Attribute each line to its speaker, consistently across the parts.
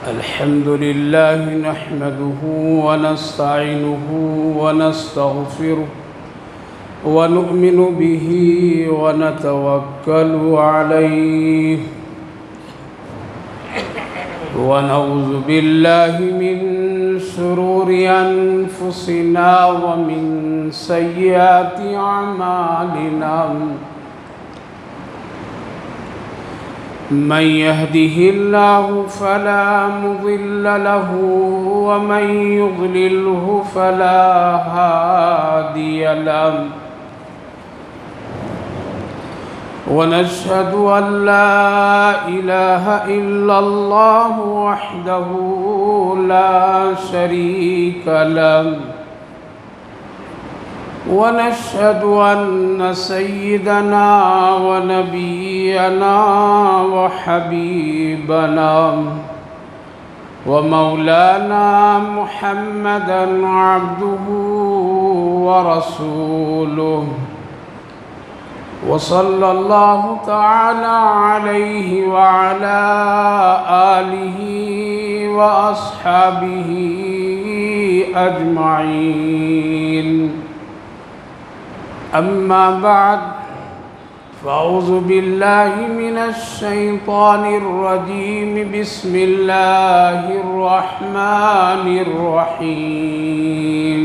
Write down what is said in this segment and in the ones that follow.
Speaker 1: الحمد لله نحمده ونستعينه ونستغفره ونؤمن به ونتوكل عليه ونعوذ بالله من شرور أنفسنا ومن سيئات أعمالنا من يهده الله فلا مضل له ومن يضلله فلا هادي له ونشهد أن لا إله إلا الله وحده لا شريك له ونشهد أن سيدنا ونبينا وحبيبنا ومولانا محمدا عبده ورسوله وصلى الله تعالى عليه وعلى آله وأصحابه أجمعين أما بعد فأعوذ بالله من الشيطان الرجيم بسم الله الرحمن الرحيم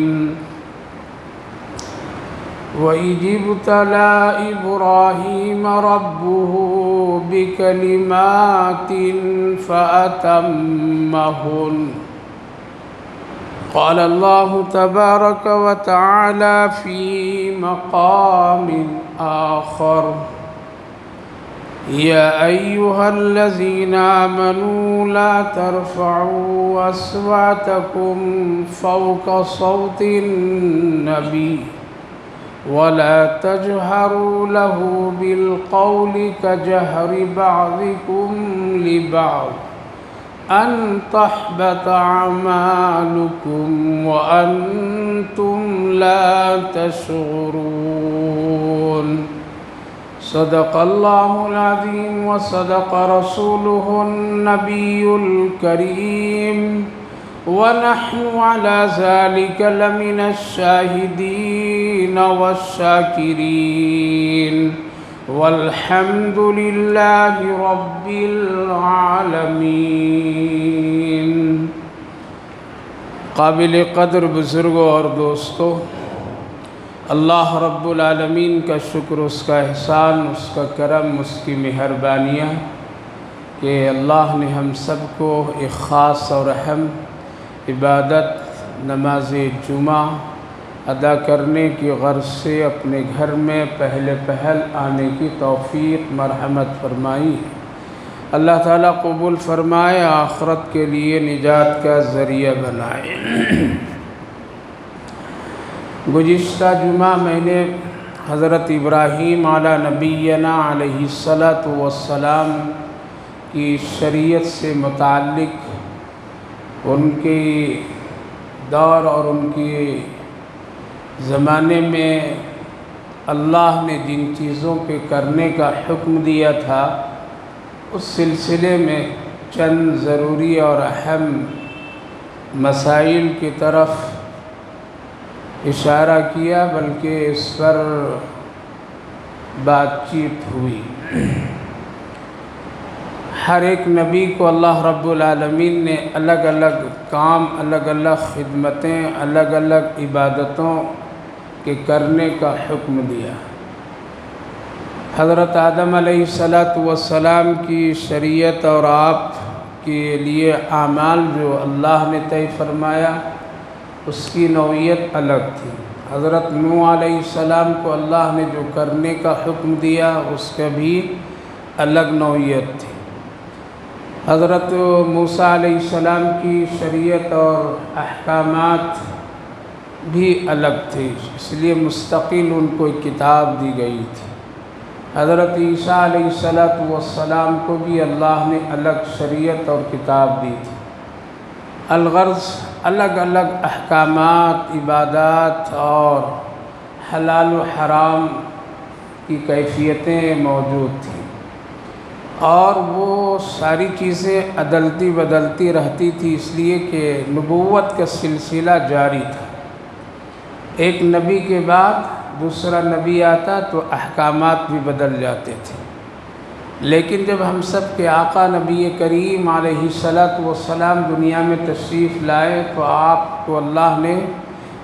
Speaker 1: وإذ ابتلى إبراهيم ربه بكلمات فأتمهن قال الله تبارك وتعالى في مقام آخر يا أيها الذين آمنوا لا ترفعوا أصواتكم فوق صوت النبي ولا تجهروا له بالقول كجهر بعضكم لبعض أن تحبط أعمالكم وأنتم لا تشعرون صدق الله العظيم وصدق رسوله النبي الكريم ونحن على ذلك لمن الشاهدين والشاكرين والحمد لله رب العالمین۔ قابل قدر بزرگوں اور دوستوں، اللہ رب العالمین کا شکر، اس کا احسان، اس کا کرم، اس کی مہربانیاں کہ اللہ نے ہم سب کو ایک خاص اور اہم عبادت نماز جمعہ ادا کرنے کی غرض سے اپنے گھر میں پہلے پہل آنے کی توفیق مرحمت فرمائی۔ اللہ تعالیٰ قبول فرمائے، آخرت کے لیے نجات کا ذریعہ بنائے۔ گزشتہ جمعہ میں نے حضرت ابراہیم علی نبینا علیہ السلام کی شریعت سے متعلق ان کے دور اور ان کی زمانے میں اللہ نے جن چیزوں کے کرنے کا حکم دیا تھا اس سلسلے میں چند ضروری اور اہم مسائل کی طرف اشارہ کیا، بلکہ اس پر بات چیت ہوئی۔ ہر ایک نبی کو اللہ رب العالمین نے الگ الگ کام، الگ الگ خدمتیں، الگ الگ عبادتوں کے کرنے کا حکم دیا۔ حضرت آدم علیہ السلام کی شریعت اور آپ کے لیے اعمال جو اللہ نے طے فرمایا اس کی نوعیت الگ تھی۔ حضرت نوح علیہ السلام کو اللہ نے جو کرنے کا حکم دیا اس کا بھی الگ نوعیت تھی۔ حضرت موسیٰ علیہ السلام کی شریعت اور احکامات بھی الگ تھے، اس لیے مستقل ان کو ایک کتاب دی گئی تھی۔ حضرت عیسیٰ علیہ السلام کو بھی اللہ نے الگ شریعت اور کتاب دی تھی۔ الغرض الگ الگ احکامات، عبادات اور حلال و حرام کی کیفیتیں موجود تھیں۔ اور وہ ساری چیزیں عدلتی بدلتی رہتی تھی، اس لیے کہ نبوت کا سلسلہ جاری تھا۔ ایک نبی کے بعد دوسرا نبی آتا تو احکامات بھی بدل جاتے تھے، لیکن جب ہم سب کے آقا نبی کریم علیہ الصلاۃ والسلام دنیا میں تشریف لائے تو آپ کو اللہ نے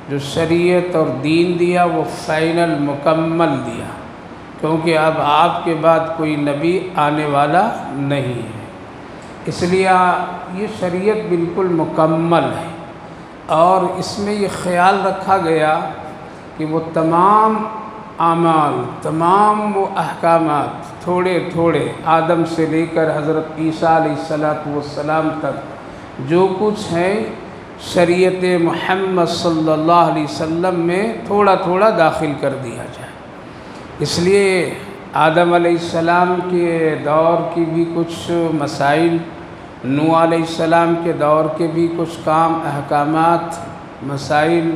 Speaker 1: جو شریعت اور دین دیا وہ فائنل مکمل دیا، کیونکہ اب آپ کے بعد کوئی نبی آنے والا نہیں ہے، اس لیے یہ شریعت بالکل مکمل ہے۔ اور اس میں یہ خیال رکھا گیا کہ وہ تمام اعمال، تمام وہ احکامات تھوڑے تھوڑے آدم سے لے کر حضرت عیسیٰ علیہ السلام تک جو کچھ ہے شریعت محمد صلی اللہ علیہ وسلم میں تھوڑا تھوڑا داخل کر دیا جائے۔ اس لیے آدم علیہ السلام کے دور کی بھی کچھ مسائل، نوح علیہ السلام کے دور کے بھی کچھ کام، احکامات، مسائل،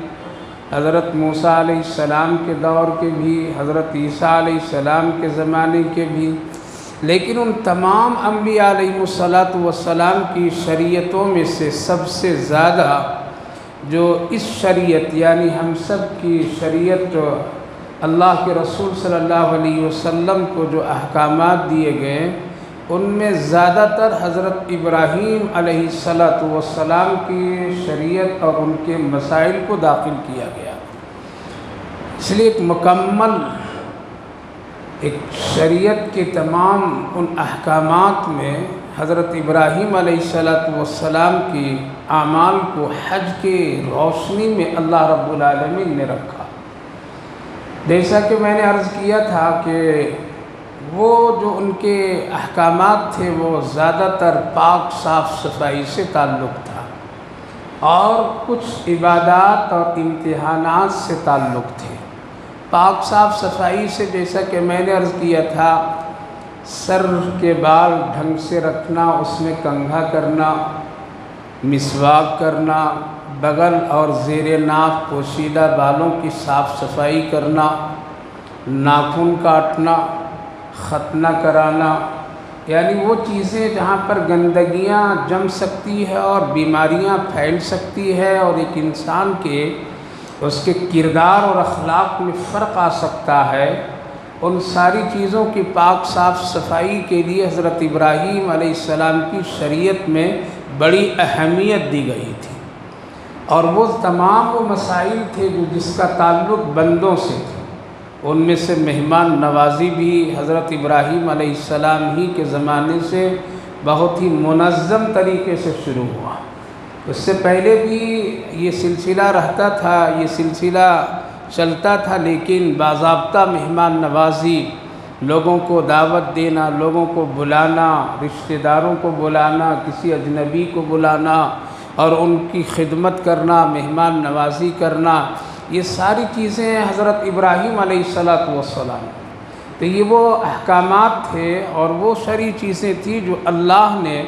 Speaker 1: حضرت موسیٰ علیہ السلام کے دور کے بھی، حضرت عیسیٰ علیہ السلام کے زمانے کے بھی، لیکن ان تمام انبیاء علیہ السلام کی شریعتوں میں سے سب سے زیادہ جو اس شریعت یعنی ہم سب کی شریعت جو اللہ کے رسول صلی اللہ علیہ وسلم کو جو احکامات دیے گئے ان میں زیادہ تر حضرت ابراہیم علیہ السلام کی شریعت اور ان کے مسائل کو داخل کیا گیا۔ اس لیے ایک مکمل ایک شریعت کے تمام ان احکامات میں حضرت ابراہیم علیہ السلام کی اعمال کو حج کے روشنی میں اللہ رب العالمین نے رکھا۔ جیسا کہ میں نے عرض کیا تھا کہ وہ جو ان کے احکامات تھے وہ زیادہ تر پاک صاف صفائی سے تعلق تھا، اور کچھ عبادات اور امتحانات سے تعلق تھے۔ پاک صاف صفائی سے جیسا کہ میں نے عرض کیا تھا، سر کے بال ڈھنگ سے رکھنا، اس میں کنگھا کرنا، مسواک کرنا، بغل اور زیر ناف پوشیدہ بالوں کی صاف صفائی کرنا، ناخن کاٹنا، ختنہ کرانا، یعنی وہ چیزیں جہاں پر گندگیاں جم سکتی ہے اور بیماریاں پھیل سکتی ہے اور ایک انسان کے اس کے کردار اور اخلاق میں فرق آ سکتا ہے، ان ساری چیزوں کی پاک صاف صفائی کے لیے حضرت ابراہیم علیہ السلام کی شریعت میں بڑی اہمیت دی گئی تھی۔ اور وہ تمام وہ مسائل تھے جو جس کا تعلق بندوں سے تھے، ان میں سے مہمان نوازی بھی حضرت ابراہیم علیہ السلام ہی کے زمانے سے بہت ہی منظم طریقے سے شروع ہوا۔ اس سے پہلے بھی یہ سلسلہ رہتا تھا، یہ سلسلہ چلتا تھا، لیکن باضابطہ مہمان نوازی، لوگوں کو دعوت دینا، لوگوں کو بلانا، رشتہ داروں کو بلانا، کسی اجنبی کو بلانا اور ان کی خدمت کرنا، مہمان نوازی کرنا، یہ ساری چیزیں حضرت ابراہیم علیہ السلام۔ تو یہ وہ احکامات تھے اور وہ شرعی چیزیں تھیں جو اللہ نے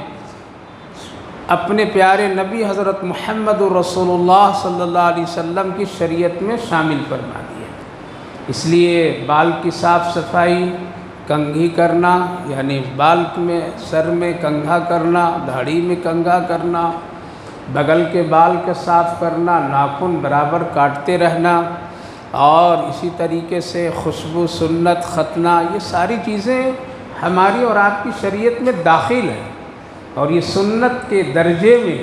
Speaker 1: اپنے پیارے نبی حضرت محمد رسول اللہ صلی اللہ علیہ وسلم کی شریعت میں شامل فرما دیے۔ اس لیے بال کی صاف صفائی، کنگھی کرنا یعنی بال میں سر میں کنگھا کرنا، داڑھی میں کنگھا کرنا، بغل کے بال کا صاف کرنا، ناخن برابر کاٹتے رہنا، اور اسی طریقے سے خوشبو، سنت، ختنہ، یہ ساری چیزیں ہماری اور آپ کی شریعت میں داخل ہیں، اور یہ سنت کے درجے میں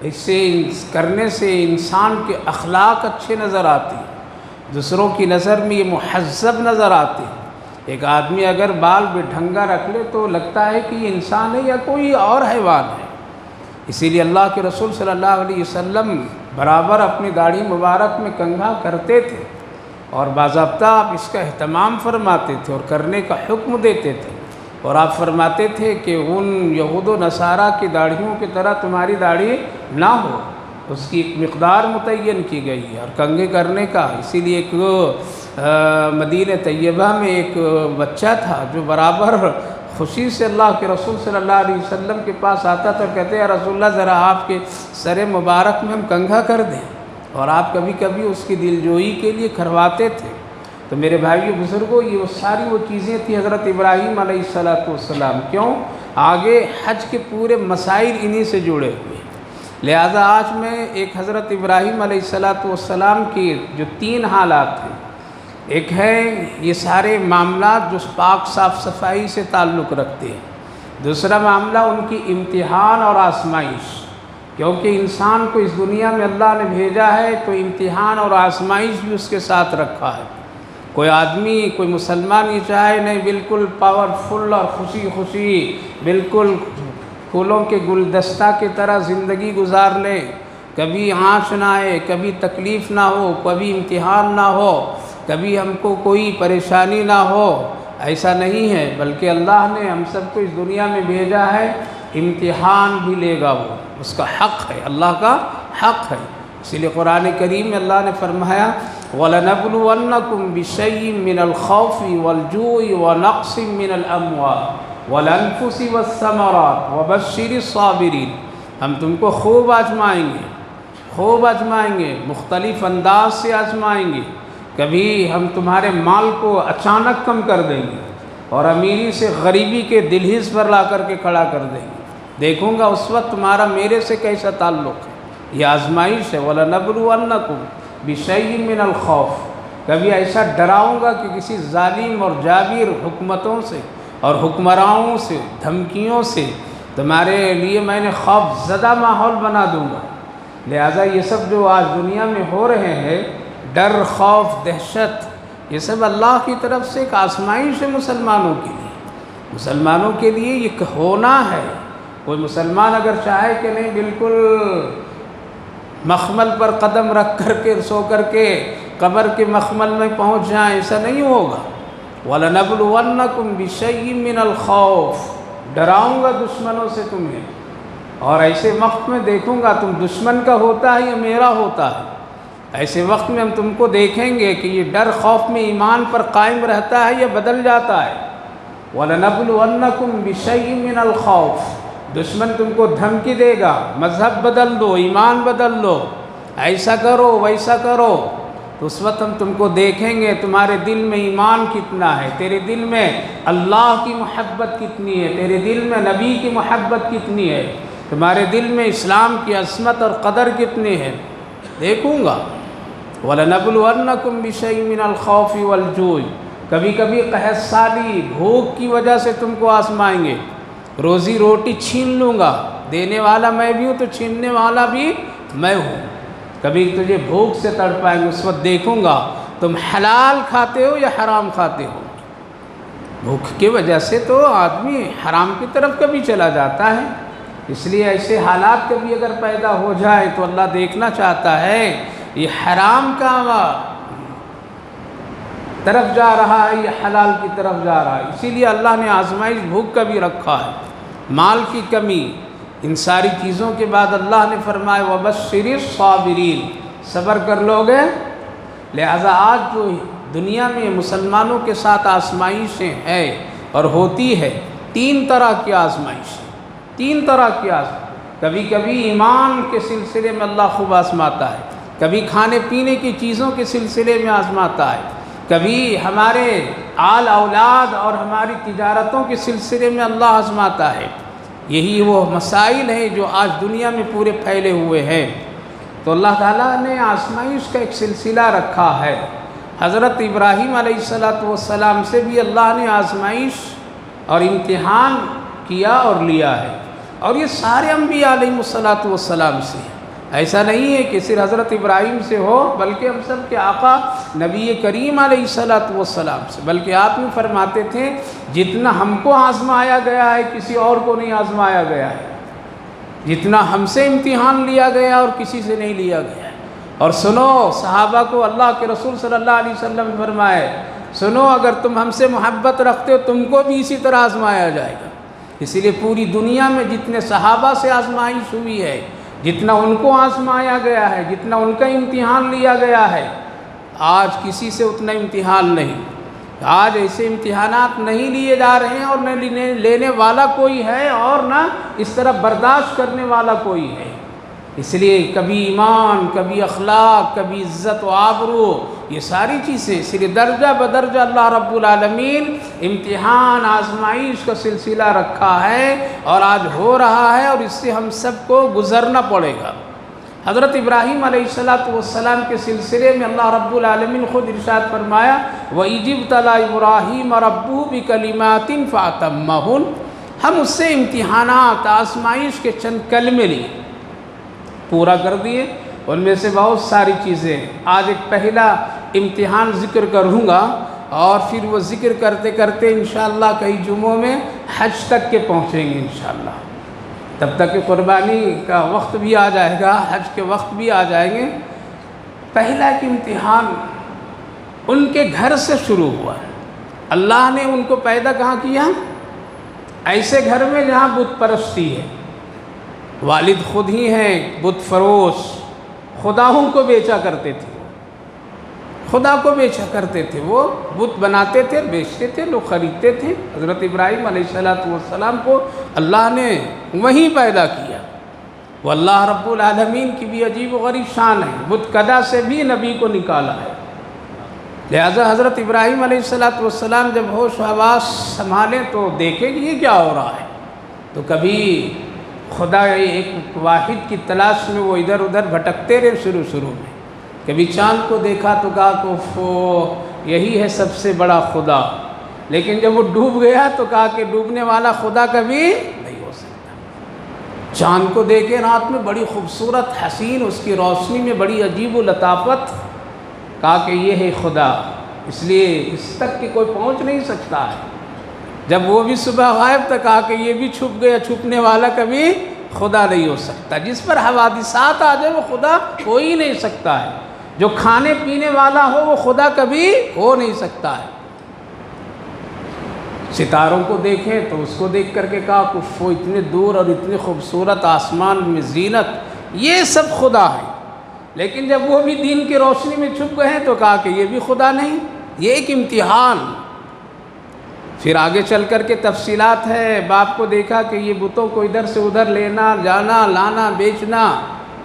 Speaker 1: اس سے کرنے سے انسان کے اخلاق اچھے نظر آتے ہیں، دوسروں کی نظر میں یہ مہذب نظر آتے ہیں۔ ایک آدمی اگر بال بے ڈھنگا رکھ لے تو لگتا ہے کہ یہ انسان ہے یا کوئی اور حیوان ہے۔ اسی لیے اللہ کے رسول صلی اللہ علیہ وسلم برابر اپنی داڑھی مبارک میں کنگھا کرتے تھے، اور باضابطہ آپ اس کا اہتمام فرماتے تھے اور کرنے کا حکم دیتے تھے، اور آپ فرماتے تھے کہ ان یہود و نصارہ کی داڑھیوں کی طرح تمہاری داڑھی نہ ہو، اس کی ایک مقدار متعین کی گئی ہے اور کنگھے کرنے کا۔ اسی لیے ایک مدینہ طیبہ میں ایک بچہ تھا جو برابر خوشی سے اللہ کے رسول صلی اللہ علیہ وسلم کے پاس آتا تھا اور کہتے ہیں رسول اللہ ذرا آپ کے سر مبارک میں ہم کنگھا کر دیں، اور آپ کبھی کبھی اس کی دلجوئی کے لیے کرواتے تھے۔ تو میرے بھائیو بزرگوں، یہ ساری وہ چیزیں تھیں حضرت ابراہیم علیہ السلام. کیوں؟ آگے حج کے پورے مسائل انہی سے جڑے ہوئے. لہذا آج میں ایک حضرت ابراہیم علیہ السلام کے جو 3 حالات ہیں. ایک ہے یہ سارے معاملات جو پاک صاف صفائی سے تعلق رکھتے ہیں. دوسرا معاملہ ان کی امتحان اور آزمائش، کیونکہ انسان کو اس دنیا میں اللہ نے بھیجا ہے تو امتحان اور آزمائش بھی اس کے ساتھ رکھا ہے. کوئی آدمی، کوئی مسلمان یہ چاہے نہیں بالکل پاورفل اور خوشی خوشی بالکل پھولوں کے گلدستہ کی طرح زندگی گزار لے، کبھی آنچ نہ آئے، کبھی تکلیف نہ ہو، کبھی امتحان نہ ہو، کبھی ہم کو کوئی پریشانی نہ ہو. ایسا نہیں ہے، بلکہ اللہ نے ہم سب کو اس دنیا میں بھیجا ہے، امتحان بھی لے گا، وہ اس کا حق ہے، اللہ کا حق ہے. اسی لیے قرآن کریم میں اللہ نے فرمایا وَلَنَبْلُوَنَّكُمْ بِشَيْءٍ مِّنَ الْخَوْفِ وَالْجُوعِ وَنَقْصٍ مِّنَ الْأَمْوَالِ وَالْأَنفُسِ وَالثَّمَرَاتِ وَبَشِّرِ الصَّابِرِينَ. ہم تم کو خوب آزمائیں گے، مختلف انداز سے آزمائیں گے. کبھی ہم تمہارے مال کو اچانک کم کر دیں گے اور امیری سے غریبی کے دلہز پر لا کر کے کھڑا کر دیں گے. دیکھوں گا اس وقت تمہارا میرے سے کیسا تعلق ہے. یہ آزمائش ہے. وَلَنَبْلُوَنَّكُمْ بِشَيْءٍ مِّنَ الْخَوْفِ. کبھی ایسا ڈراؤں گا کہ کسی ظالم اور جابر حکومتوں سے اور حکمرانوں سے، دھمکیوں سے تمہارے لیے میں نے خوف زدہ ماحول بنا دوں گا. لہذا یہ سب جو آج دنیا میں ہو رہے ہیں، ڈر، خوف، دہشت، یہ سب اللہ کی طرف سے ایک آزمائش ہے مسلمانوں کے لیے. مسلمانوں کے لیے یہ ہونا ہے. کوئی مسلمان اگر چاہے کہ نہیں بالکل مخمل پر قدم رکھ کر کے سو کر کے قبر کے مخمل میں پہنچ جائیں، ایسا نہیں ہوگا. وَلَنَبْلُوَنَّكُمْ بِشَيْءٍ مِّنَ الْخَوْفِ. ڈراؤں گا دشمنوں سے تمہیں، اور ایسے وقت میں دیکھوں گا تم دشمن کا ہوتا ہے یا میرا ہوتا ہے. ایسے وقت میں ہم تم کو دیکھیں گے کہ یہ ڈر خوف میں ایمان پر قائم رہتا ہے یا بدل جاتا ہے. وَلَنَبْلُوَنَّكُمْ بِشَيْءٍ مِّنَ الْخَوْفِ. دشمن تم کو دھمکی دے گا، مذہب بدل دو، ایمان بدل دو، ایسا کرو ویسا کرو. تو اس وقت ہم تم کو دیکھیں گے تمہارے دل میں ایمان کتنا ہے، تیرے دل میں اللہ کی محبت کتنی ہے، تیرے دل میں نبی کی محبت کتنی ہے، تمہارے دل میں اسلام کی عظمت اور قدر کتنی ہے. دیکھوں گا. وَلَنَبْلُوَنَّكُمْ بِشَيْءٍ مِّنَ الْخَوْفِ وَالْجُوعِ. کبھی کبھی قحط سالی، بھوک کی وجہ سے تم کو آزمائیں گے. روزی روٹی چھین لوں گا، دینے والا میں بھی ہوں تو چھیننے والا بھی میں ہوں. کبھی تجھے بھوک سے تڑپائیں گے، اس وقت دیکھوں گا تم حلال کھاتے ہو یا حرام کھاتے ہو. بھوک کی وجہ سے تو آدمی حرام کی طرف کبھی چلا جاتا ہے. اس لیے ایسے حالات کبھی اگر پیدا ہو جائے تو اللہ دیکھنا چاہتا ہے یہ حرام کا طرف جا رہا ہے یہ حلال کی طرف جا رہا ہے. اسی لیے اللہ نے آزمائش بھوک کا بھی رکھا ہے، مال کی کمی. ان ساری چیزوں کے بعد اللہ نے فرمایا وَبَشِّرِ الصَّابِرِينَ. صبر کر لو گے. لہذا آج جو دنیا میں مسلمانوں کے ساتھ آزمائشیں ہیں اور ہوتی ہے، 3 طرح کی آزمائش، 3 طرح کی آزمائش. کبھی کبھی ایمان کے سلسلے میں اللہ خوب آزماتا ہے، کبھی کھانے پینے کی چیزوں کے سلسلے میں آزماتا ہے، کبھی ہمارے آل اولاد اور ہماری تجارتوں کے سلسلے میں اللہ آزماتا ہے. یہی وہ مسائل ہیں جو آج دنیا میں پورے پھیلے ہوئے ہیں. تو اللہ تعالیٰ نے آزمائش کا ایک سلسلہ رکھا ہے. حضرت ابراہیم علیہ السلام سے بھی اللہ نے آزمائش اور امتحان کیا اور لیا ہے، اور یہ سارے انبیاء علیہ السلام سے ہیں. ایسا نہیں ہے کہ صرف حضرت ابراہیم سے ہو، بلکہ ہم سب کے آقا نبی کریم علیہ السلام سے. بلکہ آپ بھی فرماتے تھے جتنا ہم کو آزمایا گیا ہے کسی اور کو نہیں آزمایا گیا ہے، جتنا ہم سے امتحان لیا گیا اور کسی سے نہیں لیا گیا ہے. اور سنو، صحابہ کو اللہ کے رسول صلی اللہ علیہ وسلم نے فرمائے سنو اگر تم ہم سے محبت رکھتے ہو تم کو بھی اسی طرح آزمایا جائے گا. اسی لیے پوری دنیا میں جتنے صحابہ سے آزمائش ہوئی ہے، جتنا ان کو آزمایا گیا ہے، جتنا ان کا امتحان لیا گیا ہے، آج کسی سے اتنا امتحان نہیں. آج ایسے امتحانات نہیں لیے جا رہے ہیں، اور نہ لینے والا کوئی ہے اور نہ اس طرح برداشت کرنے والا کوئی ہے. اس لیے کبھی ایمان، کبھی اخلاق، کبھی عزت و آبرو، یہ ساری چیزیں صرف درجہ بدرجہ اللہ رب العالمین امتحان آزمائش کا سلسلہ رکھا ہے اور آج ہو رہا ہے، اور اس سے ہم سب کو گزرنا پڑے گا۔ حضرت ابراہیم علیہ السلام کے سلسلے میں اللہ رب العالمین خود ارشاد فرمایا وَإِذِ ابْتَلَىٰ إِبْرَاهِيمَ رَبُّهُ بِكَلِمَاتٍ فَأَتَمَّهُنَّ، ہم اس سے امتحانات آزمائش کے چند کلمے لیے پورا کر دیے، ان میں سے بہت ساری چیزیں۔ آج ایک پہلا امتحان ذکر کروں گا، اور پھر وہ ذکر کرتے کرتے انشاءاللہ کئی جمعوں میں حج تک کے پہنچیں گے انشاءاللہ، تب تک کہ قربانی کا وقت بھی آ جائے گا، حج کے وقت بھی آ جائیں گے۔ پہلا ایک امتحان ان کے گھر سے شروع ہوا ہے۔ اللہ نے ان کو پیدا کہاں کیا؟ ایسے گھر میں جہاں بت پرستی ہے، والد خود ہی ہیں بت فروش، خداؤں کو بیچا کرتے تھے، خدا کو بیچا کرتے تھے، وہ بت بناتے تھے، بیچتے تھے، لوگ خریدتے تھے۔ حضرت ابراہیم علیہ السلام کو اللہ نے وہیں پیدا کیا۔ وہ اللہ رب العالمین کی بھی عجیب و غریب شان ہے، بت کدا سے بھی نبی کو نکالا ہے۔ لہذا حضرت ابراہیم علیہ السلام جب ہوش و حواس سنبھالیں تو دیکھیں کہ یہ کیا ہو رہا ہے، تو کبھی خدا ایک واحد کی تلاش میں وہ ادھر ادھر بھٹکتے رہے۔ شروع میں کبھی چاند کو دیکھا تو کہا کہ یہی ہے سب سے بڑا خدا، لیکن جب وہ ڈوب گیا تو کہا کہ ڈوبنے والا خدا کبھی نہیں ہو سکتا۔ چاند کو دیکھے رات میں بڑی خوبصورت حسین، اس کی روشنی میں بڑی عجیب و لطافت، کہا کہ یہ ہے خدا، اس لیے اس تک کہ کوئی پہنچ نہیں سکتا ہے۔ جب وہ بھی صبح غائب تک کہا کہ یہ بھی چھپ گیا، چھپنے والا کبھی خدا نہیں ہو سکتا۔ جس پر حوادثات آ جائے وہ خدا ہو ہی نہیں سکتا ہے۔ جو کھانے پینے والا ہو وہ خدا کبھی ہو نہیں سکتا ہے۔ ستاروں کو دیکھیں تو اس کو دیکھ کر کے کہا کہ وہ اتنے دور اور اتنی خوبصورت آسمان میں زینت، یہ سب خدا ہے۔ لیکن جب وہ بھی دین کی روشنی میں چھپ گئے تو کہا کہ یہ بھی خدا نہیں۔ یہ ایک امتحان۔ پھر آگے چل کر کے تفصیلات ہے، باپ کو دیکھا کہ یہ بتوں کو ادھر سے ادھر لینا جانا لانا بیچنا،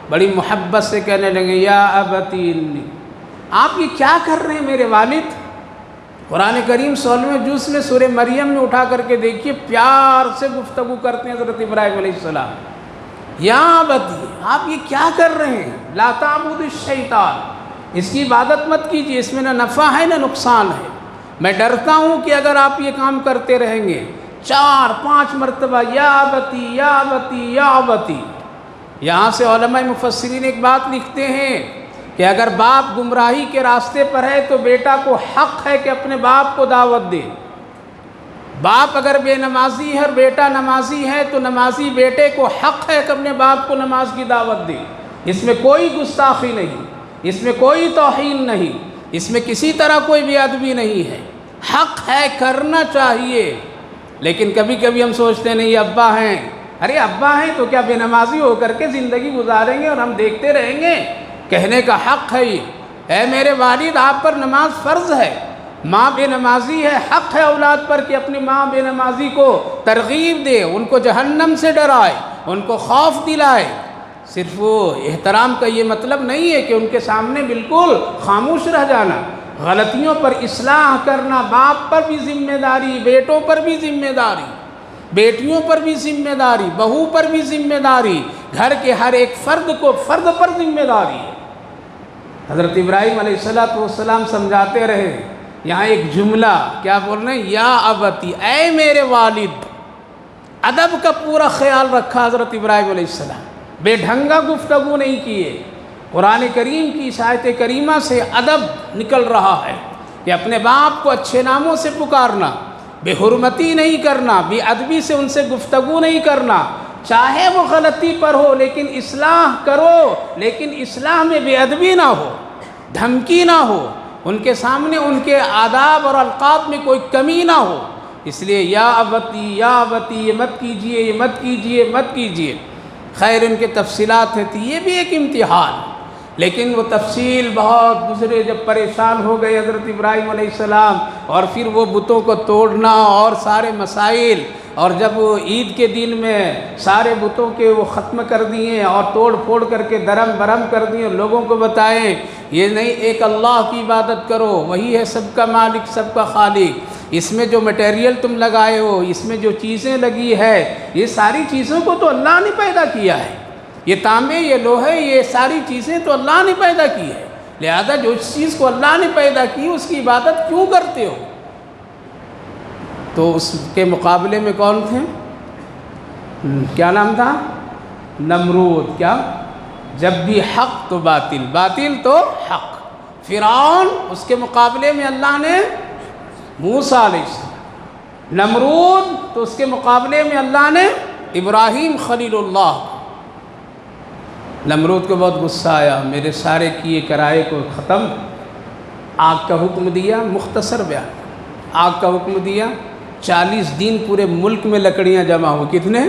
Speaker 1: بڑی محبت سے کہنے لگے یا ابتی انی، آپ یہ کیا کر رہے ہیں میرے والد؟ قرآن کریم 16ویں جز میں سورہ مریم میں اٹھا کر کے دیکھیے، پیار سے گفتگو کرتے ہیں حضرت ابراہیم علیہ السلام، یا ابتی آپ یہ کیا کر رہے ہیں؟ لا تعبدوا الشیطان، اس کی عبادت مت کیجیے، اس میں نہ نفع ہے نہ نقصان ہے۔ میں ڈرتا ہوں کہ اگر آپ یہ کام کرتے رہیں گے 4-5 مرتبہ یا ابتی یا ابتی یا ابتی، یہاں سے علماء مفسرین ایک بات لکھتے ہیں کہ اگر باپ گمراہی کے راستے پر ہے تو بیٹا کو حق ہے کہ اپنے باپ کو دعوت دے۔ باپ اگر بے نمازی ہے اور بیٹا نمازی ہے تو نمازی بیٹے کو حق ہے کہ اپنے باپ کو نماز کی دعوت دے۔ اس میں کوئی گستاخی نہیں، اس میں کوئی توہین نہیں، اس میں کسی طرح کوئی بے ادبی نہیں ہے، حق ہے، کرنا چاہیے۔ لیکن کبھی کبھی ہم سوچتے ہیں نہیں ابا ہیں، ارے ابا ہیں تو کیا بے نمازی ہو کر کے زندگی گزاریں گے اور ہم دیکھتے رہیں گے؟ کہنے کا حق ہے یہ، اے میرے والد آپ پر نماز فرض ہے، ماں بے نمازی ہے، حق ہے اولاد پر کہ اپنی ماں بے نمازی کو ترغیب دے، ان کو جہنم سے ڈرائے، ان کو خوف دلائے۔ صرف وہ احترام کا یہ مطلب نہیں ہے کہ ان کے سامنے بالکل خاموش رہ جانا، غلطیوں پر اصلاح کرنا، باپ پر بھی ذمہ داری، بیٹوں پر بھی ذمہ داری، بیٹیوں پر بھی ذمہ داری، بہو پر بھی ذمہ داری، گھر کے ہر ایک فرد کو فرد پر ذمہ داری ہے۔ حضرت ابراہیم علیہ السلام سمجھاتے رہے، یہاں ایک جملہ کیا بول رہے ہیں؟ یا ابتی، اے میرے والد۔ ادب کا پورا خیال رکھا حضرت ابراہیم علیہ السلام، بے ڈھنگا گفتگو نہیں کیے۔ قرآن کریم کی اس آیت کریمہ سے ادب نکل رہا ہے کہ اپنے باپ کو اچھے ناموں سے پکارنا، بے حرمتی نہیں کرنا، بے ادبی سے ان سے گفتگو نہیں کرنا، چاہے وہ غلطی پر ہو لیکن اصلاح کرو، لیکن اصلاح میں بے ادبی نہ ہو، دھمکی نہ ہو، ان کے سامنے ان کے آداب اور القاب میں کوئی کمی نہ ہو۔ اس لیے یا ابتی یہ مت کیجئے، یہ مت کیجئے، مت کیجئے۔ خیر ان کے تفصیلات ہیں، تو یہ بھی ایک امتحان، لیکن وہ تفصیل بہت گزرے، جب پریشان ہو گئے حضرت ابراہیم علیہ السلام، اور پھر وہ بتوں کو توڑنا اور سارے مسائل، اور جب عید کے دن میں سارے بتوں کے وہ ختم کر دیے اور توڑ پھوڑ کر کے درم برم کر دیے، لوگوں کو بتائیں یہ نہیں، ایک اللہ کی عبادت کرو، وہی ہے سب کا مالک سب کا خالق، اس میں جو میٹیریل تم لگائے ہو، اس میں جو چیزیں لگی ہے، یہ ساری چیزوں کو تو اللہ نے پیدا کیا ہے، یہ تانبے یہ لوہے یہ ساری چیزیں تو اللہ نے پیدا کی ہے، لہذا جو چیز کو اللہ نے پیدا کی اس کی عبادت کیوں کرتے ہو؟ تو اس کے مقابلے میں کون تھے؟ کیا نام تھا؟ نمرود۔ کیا؟ جب بھی حق تو باطل، باطل تو حق۔ فرعون اس کے مقابلے میں اللہ نے موسیٰ علیہ السلام، نمرود تو اس کے مقابلے میں اللہ نے ابراہیم خلیل اللہ۔ نمرود کو بہت غصہ آیا، میرے سارے کیے کرائے کو ختم، آگ کا حکم دیا، مختصر بیان، آگ کا حکم دیا، 40 دن پورے ملک میں لکڑیاں جمع ہو، کتنے؟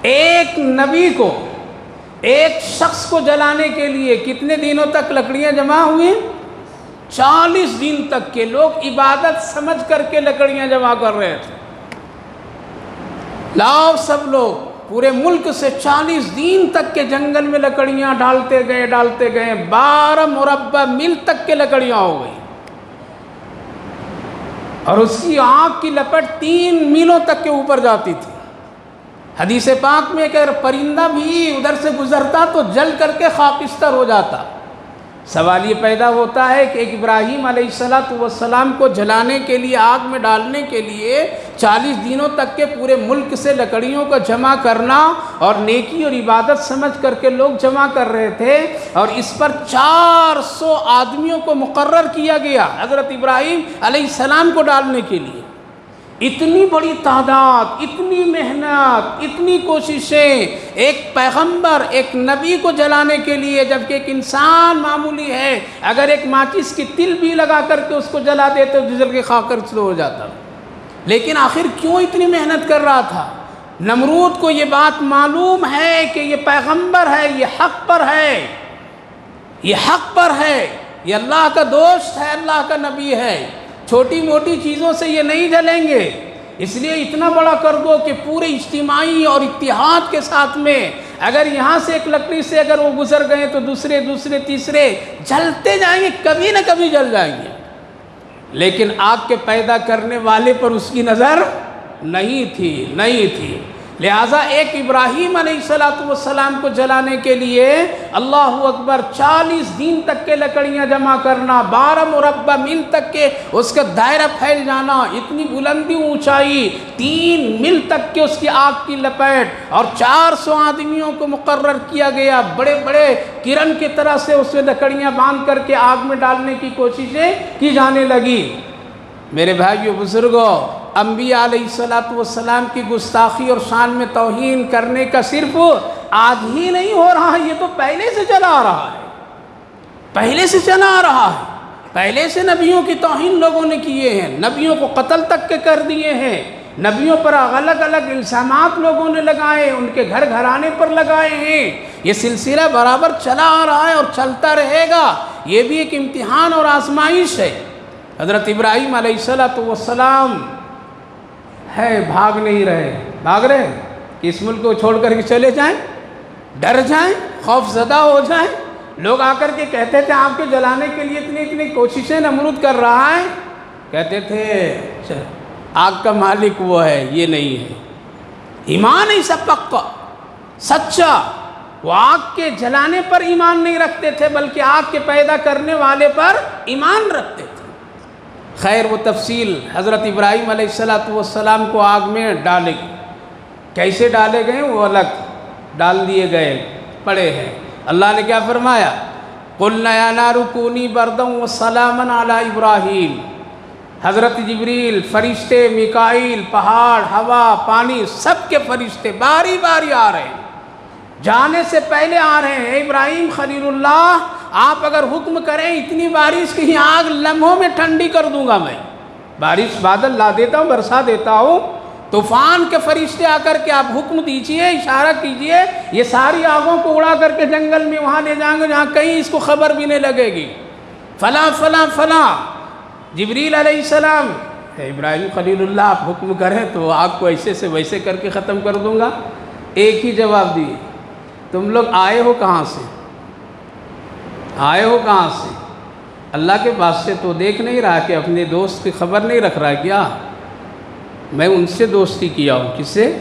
Speaker 1: ایک نبی کو، ایک شخص کو جلانے کے لیے کتنے دنوں تک لکڑیاں جمع ہوئی؟ 40 دن تک کے لوگ عبادت سمجھ کر کے لکڑیاں جمع کر رہے تھے۔ لاؤ سب لوگ پورے ملک سے 40 دن تک کے جنگل میں لکڑیاں ڈالتے گئے 12 مربع میل تک کے لکڑیاں ہو گئی، اور اس کی آگ کی لپٹ 3 میلوں تک کے اوپر جاتی تھی۔ حدیث پاک میں کہ اگر پرندہ بھی ادھر سے گزرتا تو جل کر کے خاکستر ہو جاتا۔ سوال یہ پیدا ہوتا ہے کہ ایک ابراہیم علیہ السلام کو جلانے کے لیے، آگ میں ڈالنے کے لیے 40 دنوں تک کے پورے ملک سے لکڑیوں کو جمع کرنا اور نیکی اور عبادت سمجھ کر کے لوگ جمع کر رہے تھے، اور اس پر 400 آدمیوں کو مقرر کیا گیا حضرت ابراہیم علیہ السلام کو ڈالنے کے لیے۔ اتنی بڑی تعداد، اتنی محنت، اتنی کوششیں ایک پیغمبر، ایک نبی کو جلانے کے لیے، جبکہ ایک انسان معمولی ہے، اگر ایک ماچس کی تل بھی لگا کر کے اس کو جلا دے تو جل کے خاکر ہو جاتا۔ لیکن آخر کیوں اتنی محنت کر رہا تھا؟ نمرود کو یہ بات معلوم ہے کہ یہ پیغمبر ہے، یہ حق پر ہے، یہ حق پر ہے، یہ اللہ کا دوست ہے، اللہ کا نبی ہے، چھوٹی موٹی چیزوں سے یہ نہیں جلیں گے، اس لیے اتنا بڑا کر دو کہ پورے اجتماعی اور اتحاد کے ساتھ میں، اگر یہاں سے ایک لکڑی سے اگر وہ گزر گئے تو دوسرے تیسرے جلتے جائیں گے، کبھی نہ کبھی جل جائیں گے۔ لیکن آگ کے پیدا کرنے والے پر اس کی نظر نہیں تھی، لہٰذا ایک ابراہیم علیہ السلام کو جلانے کے لیے اللہ اکبر 40 دن تک کے لکڑیاں جمع کرنا، 12 مربع میل تک کے اس کا دائرہ پھیل جانا، اتنی بلندی اونچائی، 3 میل تک کے اس کی آگ کی لپیٹ، اور 400 آدمیوں کو مقرر کیا گیا، بڑے بڑے کرن کی طرح سے اس میں لکڑیاں باندھ کر کے آگ میں ڈالنے کی کوششیں کی جانے لگی۔ میرے بھائیو بزرگوں، انبیاء علیہ السلام کی گستاخی اور شان میں توہین کرنے کا صرف آج ہی نہیں ہو رہا ہے، یہ تو پہلے سے چلا آ رہا ہے، پہلے سے نبیوں کی توہین لوگوں نے کیے ہیں، نبیوں کو قتل تک کے کر دیے ہیں، نبیوں پر الگ الگ الزامات لوگوں نے لگائے، ان کے گھر گھرانے پر لگائے ہیں، یہ سلسلہ برابر چلا آ رہا ہے اور چلتا رہے گا، یہ بھی ایک امتحان اور آزمائش ہے۔ حضرت ابراہیم علیہ السلام ہے، بھاگ رہے کہ اس ملک کو چھوڑ کر کے چلے جائیں، ڈر جائیں، خوف زدہ ہو جائیں۔ لوگ آ کر کے کہتے تھے آپ کے جلانے کے لیے اتنی کوششیں نمرود کر رہا ہے، کہتے تھے آگ کا مالک وہ ہے، یہ نہیں ہے۔ ایمان ہی سب پکا سچا، وہ آگ کے جلانے پر ایمان نہیں رکھتے تھے بلکہ آگ کے پیدا کرنے والے پر ایمان رکھتے تھے۔ خیر وہ تفصیل، حضرت ابراہیم علیہ السلام کو آگ میں ڈالے گئے، کیسے ڈالے گئے وہ الگ ڈال دیے گئے پڑے ہیں۔ اللہ نے کیا فرمایا؟ قُلْنَا يَا نَارُ كُونِي بَرْدًا وَسَلَامًا عَلَىٰ إِبْرَاهِيمَ۔ حضرت جبریل، فرشتے، میکائیل، پہاڑ، ہوا، پانی، سب کے فرشتے باری باری آ رہے ہیں، جانے سے پہلے آ رہے ہیں۔ ابراہیم خلیل اللہ، آپ اگر حکم کریں اتنی بارش کی آگ لمحوں میں ٹھنڈی کر دوں گا، میں بارش بادل لا دیتا ہوں، برسا دیتا ہوں، طوفان کے فرشتے آ کر کے آپ حکم دیجئے، اشارہ کیجئے، یہ ساری آگوں کو اڑا کر کے جنگل میں وہاں لے جائیں گے جہاں کہیں اس کو خبر بھی نہیں لگے گی، فلاں فلاں فلاں۔ جبریل علیہ السلام اے ابراہیم خلیل اللہ آپ حکم کریں تو آگ کو ایسے سے ویسے کر کے ختم کر دوں گا۔ ایک ہی جواب دیے، تم لوگ آئے ہو کہاں سے؟ آئے ہو کہاں سے؟ اللہ کے پاس سے تو دیکھ نہیں رہا کہ اپنے دوست کی خبر نہیں رکھ رہا کیا؟ میں ان سے دوستی کیا ہوں، کس سے؟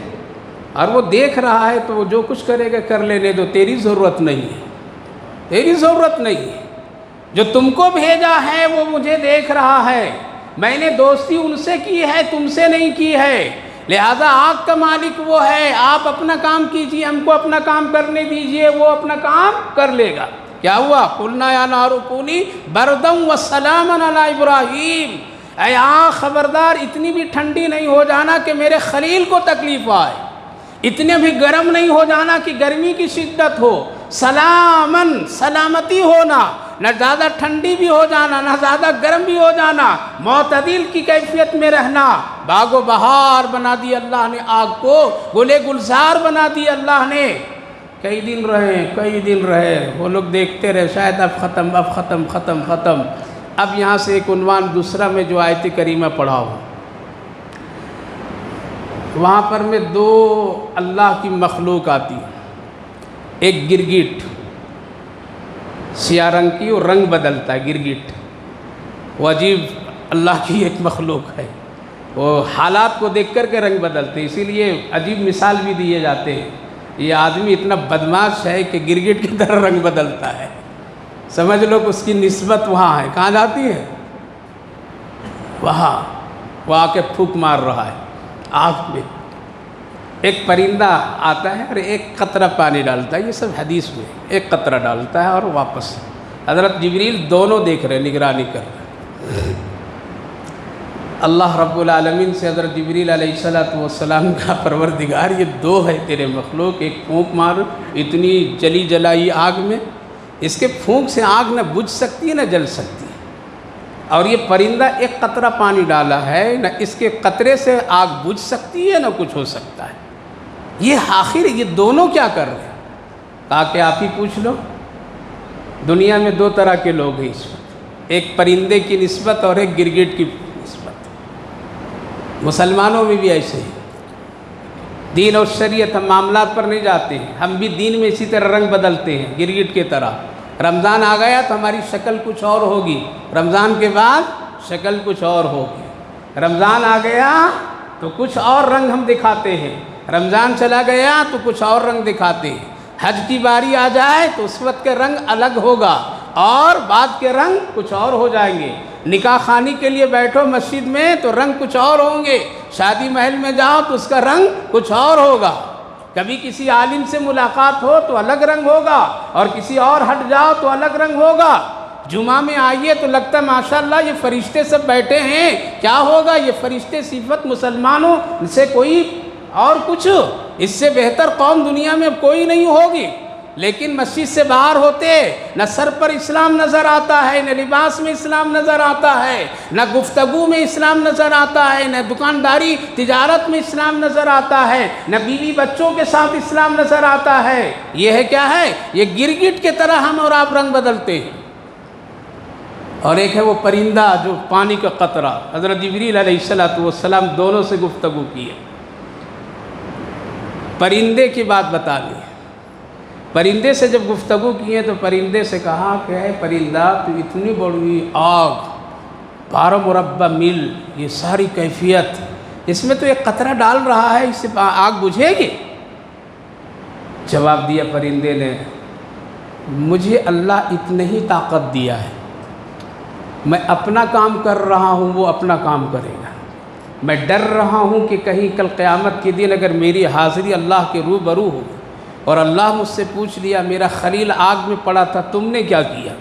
Speaker 1: اور وہ دیکھ رہا ہے تو وہ جو کچھ کرے گا کر لینے دو، تیری ضرورت نہیں ہے، تیری ضرورت نہیں ہے۔ جو تم کو بھیجا ہے وہ مجھے دیکھ رہا ہے، میں نے دوستی ان سے کی ہے، تم سے نہیں کی ہے، لہذا آگ کا مالک وہ ہے، آپ اپنا کام کیجئے، ہم کو اپنا کام کرنے دیجئے، وہ اپنا کام کر لے گا۔ کیا ہوا؟ قُلْنَا يَا نَارُ كُونِي بَرْدًا وَسَلَامًا عَلَىٰ إِبْرَاهِيمَ، اے آگ خبردار اتنی بھی ٹھنڈی نہیں ہو جانا کہ میرے خلیل کو تکلیف آئے، اتنے بھی گرم نہیں ہو جانا کہ گرمی کی شدت ہو، سلاماً سلامتی ہونا، نہ زیادہ ٹھنڈی بھی ہو جانا نہ زیادہ گرم بھی ہو جانا، معتدل کی کیفیت میں رہنا۔ باغ و بہار بنا دی اللہ نے آگ کو، گلے گلزار بنا دی اللہ نے۔ کئی دن رہے، وہ لوگ دیکھتے رہے، شاید اب ختم۔ اب یہاں سے ایک عنوان دوسرا میں جو آیت کریمہ پڑھا ہوں، وہاں پر میں دو اللہ کی مخلوق آتی، ایک گرگٹ، سیاہ رنگ کی، اور رنگ بدلتا ہے گرگٹ، وہ عجیب اللہ کی ایک مخلوق ہے، وہ حالات کو دیکھ کر کے رنگ بدلتے ہیں، اسی لیے عجیب مثال بھی دیے جاتے ہیں، یہ آدمی اتنا بدماش ہے کہ گرگٹ کی طرح رنگ بدلتا ہے، سمجھ لو کہ اس کی نسبت وہاں ہے، کہاں جاتی ہے؟ وہاں، وہ آ کے پھونک مار رہا ہے آگ میں۔ ایک پرندہ آتا ہے اور ایک قطرہ پانی ڈالتا ہے، یہ سب حدیث میں، ایک قطرہ ڈالتا ہے اور واپس، حضرت جبریل دونوں دیکھ رہے، نگرانی کر رہے۔ اللہ رب العالمین سے حضرت جبریل علیہ السلام کا پروردگار یہ دو ہے تیرے مخلوق، ایک پھونک مار، اتنی جلی جلائی آگ میں، اس کے پھونک سے آگ نہ بجھ سکتی ہے نہ جل سکتی ہے، اور یہ پرندہ ایک قطرہ پانی ڈالا ہے، نہ اس کے قطرے سے آگ بجھ سکتی ہے نہ کچھ ہو سکتا ہے، یہ آخر یہ دونوں کیا کر رہے ہیں؟ کہا کہ آپ ہی پوچھ لو۔ دنیا میں دو طرح کے لوگ ہیں اس وقت، ایک پرندے کی نسبت اور ایک گرگٹ کی نسبت، مسلمانوں میں بھی ایسے ہی، دین اور شریعت ہم معاملات پر نہیں جاتے ہیں، ہم بھی دین میں اسی طرح رنگ بدلتے ہیں گرگٹ کی طرح۔ رمضان آ گیا تو ہماری شکل کچھ اور ہوگی، رمضان کے بعد شکل کچھ اور ہوگی، رمضان آ گیا تو کچھ اور رنگ ہم دکھاتے ہیں، رمضان چلا گیا تو کچھ اور رنگ دکھاتے ہیں، حج کی باری آ جائے تو اس وقت کے رنگ الگ ہوگا اور بعد کے رنگ کچھ اور ہو جائیں گے، نکاح خوانی کے لیے بیٹھو مسجد میں تو رنگ کچھ اور ہوں گے، شادی محل میں جاؤ تو اس کا رنگ کچھ اور ہوگا، کبھی کسی عالم سے ملاقات ہو تو الگ رنگ ہوگا اور کسی اور ہٹ جاؤ تو الگ رنگ ہوگا، جمعہ میں آئیے تو لگتا ہے ماشاءاللہ یہ فرشتے سب بیٹھے ہیں، کیا ہوگا؟ یہ فرشتے صفت مسلمانوں سے کوئی اور کچھ اس سے بہتر قوم دنیا میں کوئی نہیں ہوگی، لیکن مسجد سے باہر ہوتے نہ سر پر اسلام نظر آتا ہے، نہ لباس میں اسلام نظر آتا ہے، نہ گفتگو میں اسلام نظر آتا ہے، نہ دکانداری تجارت میں اسلام نظر آتا ہے، نہ بیوی بچوں کے ساتھ اسلام نظر آتا ہے، یہ ہے کیا ہے؟ یہ گرگٹ کی طرح ہم اور آپ رنگ بدلتے ہیں۔ اور ایک ہے وہ پرندہ جو پانی کا قطرہ، حضرت جبریل علیہ السلام دونوں سے گفتگو کی ہے، پرندے کی بات بتا دی، پرندے سے جب گفتگو کیے تو پرندے سے کہا کہ اے پرندہ تو اتنی بڑی آگ 12 مربع میل، یہ ساری کیفیت، اس میں تو ایک قطرہ ڈال رہا ہے، اس سے آگ بجھے گی؟ جواب دیا پرندے نے، مجھے اللہ اتنی ہی طاقت دیا ہے، میں اپنا کام کر رہا ہوں، وہ اپنا کام کرے گا، میں ڈر رہا ہوں کہ کہیں کل قیامت کے دن اگر میری حاضری اللہ کے روبرو ہو اور اللہ مجھ سے پوچھ لیا میرا خلیل آگ میں پڑا تھا تم نے کیا کیا،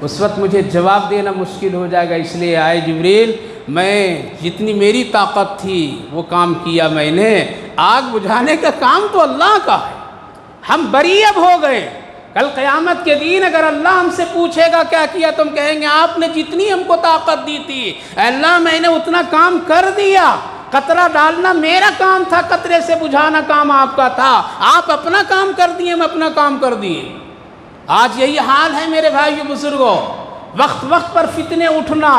Speaker 1: اس وقت مجھے جواب دینا مشکل ہو جائے گا، اس لیے آئے جبریل میں جتنی میری طاقت تھی وہ کام کیا میں نے، آگ بجھانے کا کام تو اللہ کا ہے، ہم بری اب ہو گئے، کل قیامت کے دن اگر اللہ ہم سے پوچھے گا کیا کیا، تم کہیں گے آپ نے جتنی ہم کو طاقت دی تھی اے اللہ میں نے اتنا کام کر دیا، قطرہ ڈالنا میرا کام تھا، قطرے سے بجھانا کام آپ کا تھا، آپ اپنا کام کر دیے، ہم اپنا کام کر دیے۔ آج یہی حال ہے میرے بھائیو بزرگوں، وقت وقت پر فتنے اٹھنا،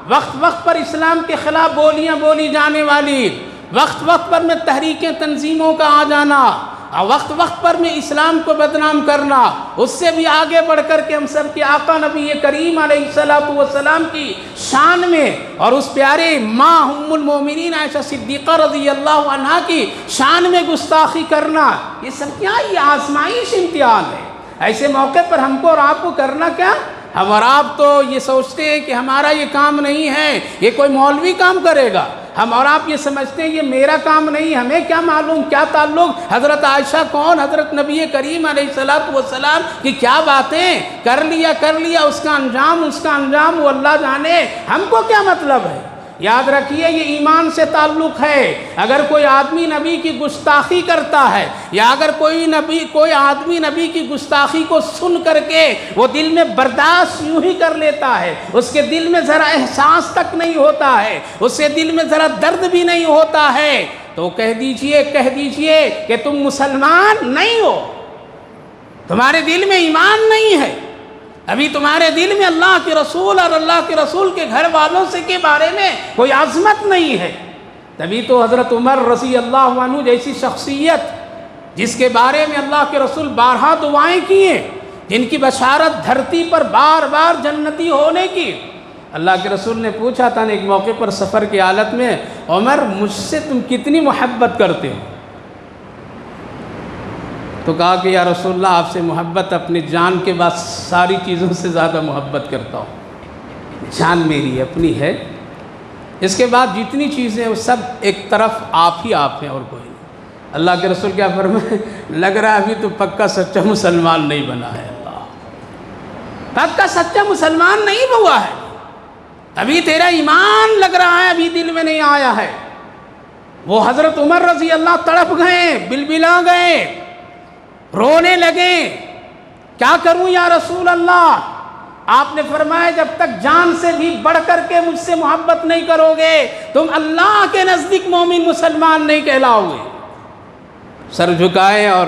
Speaker 1: وقت وقت پر اسلام کے خلاف بولیاں بولی جانے والی، وقت وقت پر میں تحریکیں تنظیموں کا آ جانا، اور وقت وقت پر میں اسلام کو بدنام کرنا، اس سے بھی آگے بڑھ کر کے ہم سب کے آقا نبی کریم علیہ السلام کی شان میں اور اس پیارے ماں ام المومنین عائشہ صدیقہ رضی اللہ عنہا کی شان میں گستاخی کرنا، یہ سب کیا؟ یہ آزمائش امتحان ہے۔ ایسے موقع پر ہم کو اور آپ کو کرنا کیا؟ ہم اور آپ تو یہ سوچتے ہیں کہ ہمارا یہ کام نہیں ہے، یہ کوئی مولوی کام کرے گا۔ ہم اور آپ یہ سمجھتے ہیں یہ میرا کام نہیں، ہمیں کیا معلوم کیا تعلق حضرت عائشہ کون، حضرت نبی کریم علیہ السلام کی کیا باتیں، کر لیا اس کا انجام وہ اللہ جانے، ہم کو کیا مطلب ہے؟ یاد رکھیے یہ ایمان سے تعلق ہے۔ اگر کوئی آدمی نبی کی گستاخی کرتا ہے، یا اگر کوئی آدمی نبی کی گستاخی کو سن کر کے وہ دل میں برداشت یوں ہی کر لیتا ہے، اس کے دل میں ذرا احساس تک نہیں ہوتا ہے، اس کے دل میں ذرا درد بھی نہیں ہوتا ہے، تو کہہ دیجئے کہ تم مسلمان نہیں ہو، تمہارے دل میں ایمان نہیں ہے، ابھی تمہارے دل میں اللہ کے رسول اور اللہ کے رسول کے گھر والوں سے کے بارے میں کوئی عظمت نہیں ہے۔ تبھی تو حضرت عمر رضی اللہ عنہ جیسی شخصیت، جس کے بارے میں اللہ کے رسول بارہا دعائیں کیے، جن کی بشارت دھرتی پر بار بار جنتی ہونے کی، اللہ کے رسول نے پوچھا تھا ایک موقع پر سفر کی حالت میں، عمر مجھ سے تم کتنی محبت کرتے ہو؟ تو کہا کہ یا رسول اللہ آپ سے محبت اپنی جان کے بعد ساری چیزوں سے زیادہ محبت کرتا ہوں، جان میری اپنی ہے، اس کے بعد جتنی چیزیں وہ سب ایک طرف آپ ہی آپ ہیں اور کوئی نہیں۔ اللہ کے رسول کیا فرمائے؟ لگ رہا ہے ابھی تو پکا سچا مسلمان نہیں بنا ہے، اللہ پکا سچا مسلمان نہیں ہوا ہے، ابھی تیرا ایمان لگ رہا ہے ابھی دل میں نہیں آیا ہے۔ وہ حضرت عمر رضی اللہ تڑپ گئے، بلبلا گئے، رونے لگے، کیا کروں یا رسول اللہ؟ آپ نے فرمایا جب تک جان سے بھی بڑھ کر کے مجھ سے محبت نہیں کرو گے تم اللہ کے نزدیک مومن مسلمان نہیں کہلاؤ گے۔ سر جھکائے اور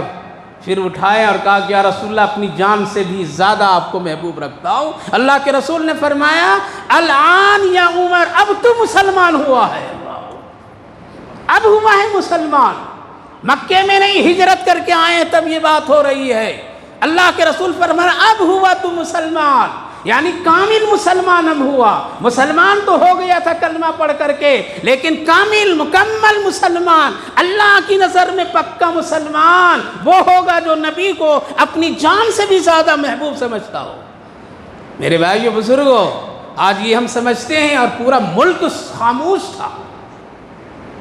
Speaker 1: پھر اٹھائے اور کہا کہ یا رسول اللہ اپنی جان سے بھی زیادہ آپ کو محبوب رکھتا ہوں۔ اللہ کے رسول نے فرمایا الآن یا عمر اب تو مسلمان ہوا ہے، اب ہوا ہے مسلمان، مکے میں نہیں ہجرت کر کے آئے تب یہ بات ہو رہی ہے۔ اللہ کے رسول فرمایا اب ہوا تو مسلمان، یعنی کامل مسلمان اب ہوا۔ مسلمان تو ہو گیا تھا کلمہ پڑھ کر کے، لیکن کامل مکمل مسلمان، اللہ کی نظر میں پکا مسلمان وہ ہوگا جو نبی کو اپنی جان سے بھی زیادہ محبوب سمجھتا ہو۔ میرے بھائیو بزرگو، آج یہ ہم سمجھتے ہیں اور پورا ملک خاموش تھا۔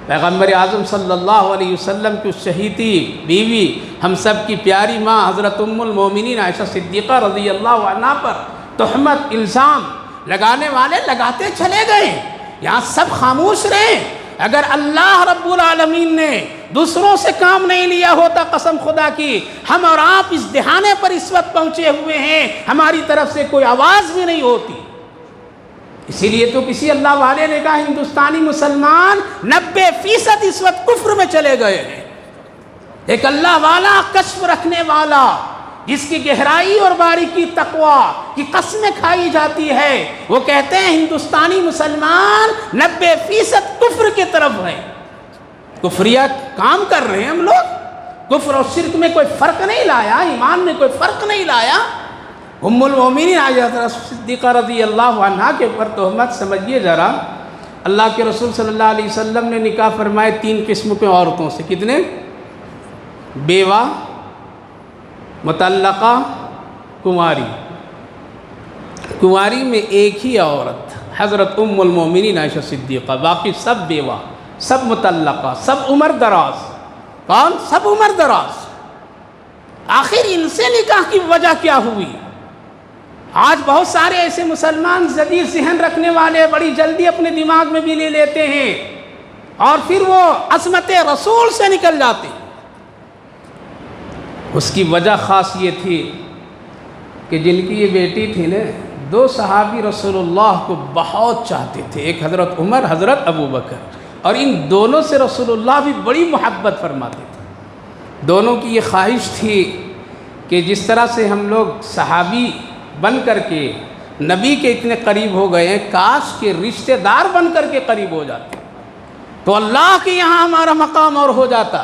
Speaker 1: پیغمبر اعظم صلی اللہ علیہ وسلم کی شہیدی بیوی، ہم سب کی پیاری ماں حضرت ام المومنین عائشہ صدیقہ رضی اللہ عنہا پر تہمت الزام لگانے والے لگاتے چلے گئے، یہاں سب خاموش رہے۔ اگر اللہ رب العالمین نے دوسروں سے کام نہیں لیا ہوتا، قسم خدا کی ہم اور آپ اس دہانے پر اس وقت پہنچے ہوئے ہیں، ہماری طرف سے کوئی آواز بھی نہیں ہوتی۔ اسی لیے تو کسی اللہ والے نے کہا ہندوستانی مسلمان 90% اس وقت کفر میں چلے گئے ہیں۔ ایک اللہ والا، کشف رکھنے والا، جس کی گہرائی اور باریکی تقویٰ کی قسمیں کھائی جاتی ہے، وہ کہتے ہیں ہندوستانی مسلمان 90% کفر کی طرف ہیں، کفریہ کام کر رہے ہیں ہم لوگ، کفر اور شرک میں کوئی فرق نہیں لایا، ایمان میں کوئی فرق نہیں لایا۔ ام المومنین عائشہ صدیقہ رضی اللہ عنہا کے اوپر تہمت، سمجھیے ذرا، اللہ کے رسول صلی اللہ علیہ وسلم نے نکاح فرمائے 3 قسم کے عورتوں سے، کتنے؟ بیوہ، مطلقہ، کنواری۔ کنواری میں ایک ہی عورت حضرت ام المومنین عائشہ صدیقہ، باقی سب بیوہ، سب مطلقہ، سب عمر دراز۔ کون؟ سب عمر دراز۔ آخر ان سے نکاح کی وجہ کیا ہوئی؟ آج بہت سارے ایسے مسلمان جدید ذہن رکھنے والے بڑی جلدی اپنے دماغ میں بھی لے لیتے ہیں اور پھر وہ عصمت رسول سے نکل جاتے ہیں۔ اس کی وجہ خاص یہ تھی کہ جن کی یہ بیٹی تھی نا، 2 صحابی رسول اللہ کو بہت چاہتے تھے، ایک حضرت عمر، حضرت ابو بکر، اور ان دونوں سے رسول اللہ بھی بڑی محبت فرماتے تھے۔ دونوں کی یہ خواہش تھی کہ جس طرح سے ہم لوگ صحابی بن کر کے نبی کے اتنے قریب ہو گئے ہیں، کاش کے رشتہ دار بن کر کے قریب ہو جاتے تو اللہ کے یہاں ہمارا مقام اور ہو جاتا،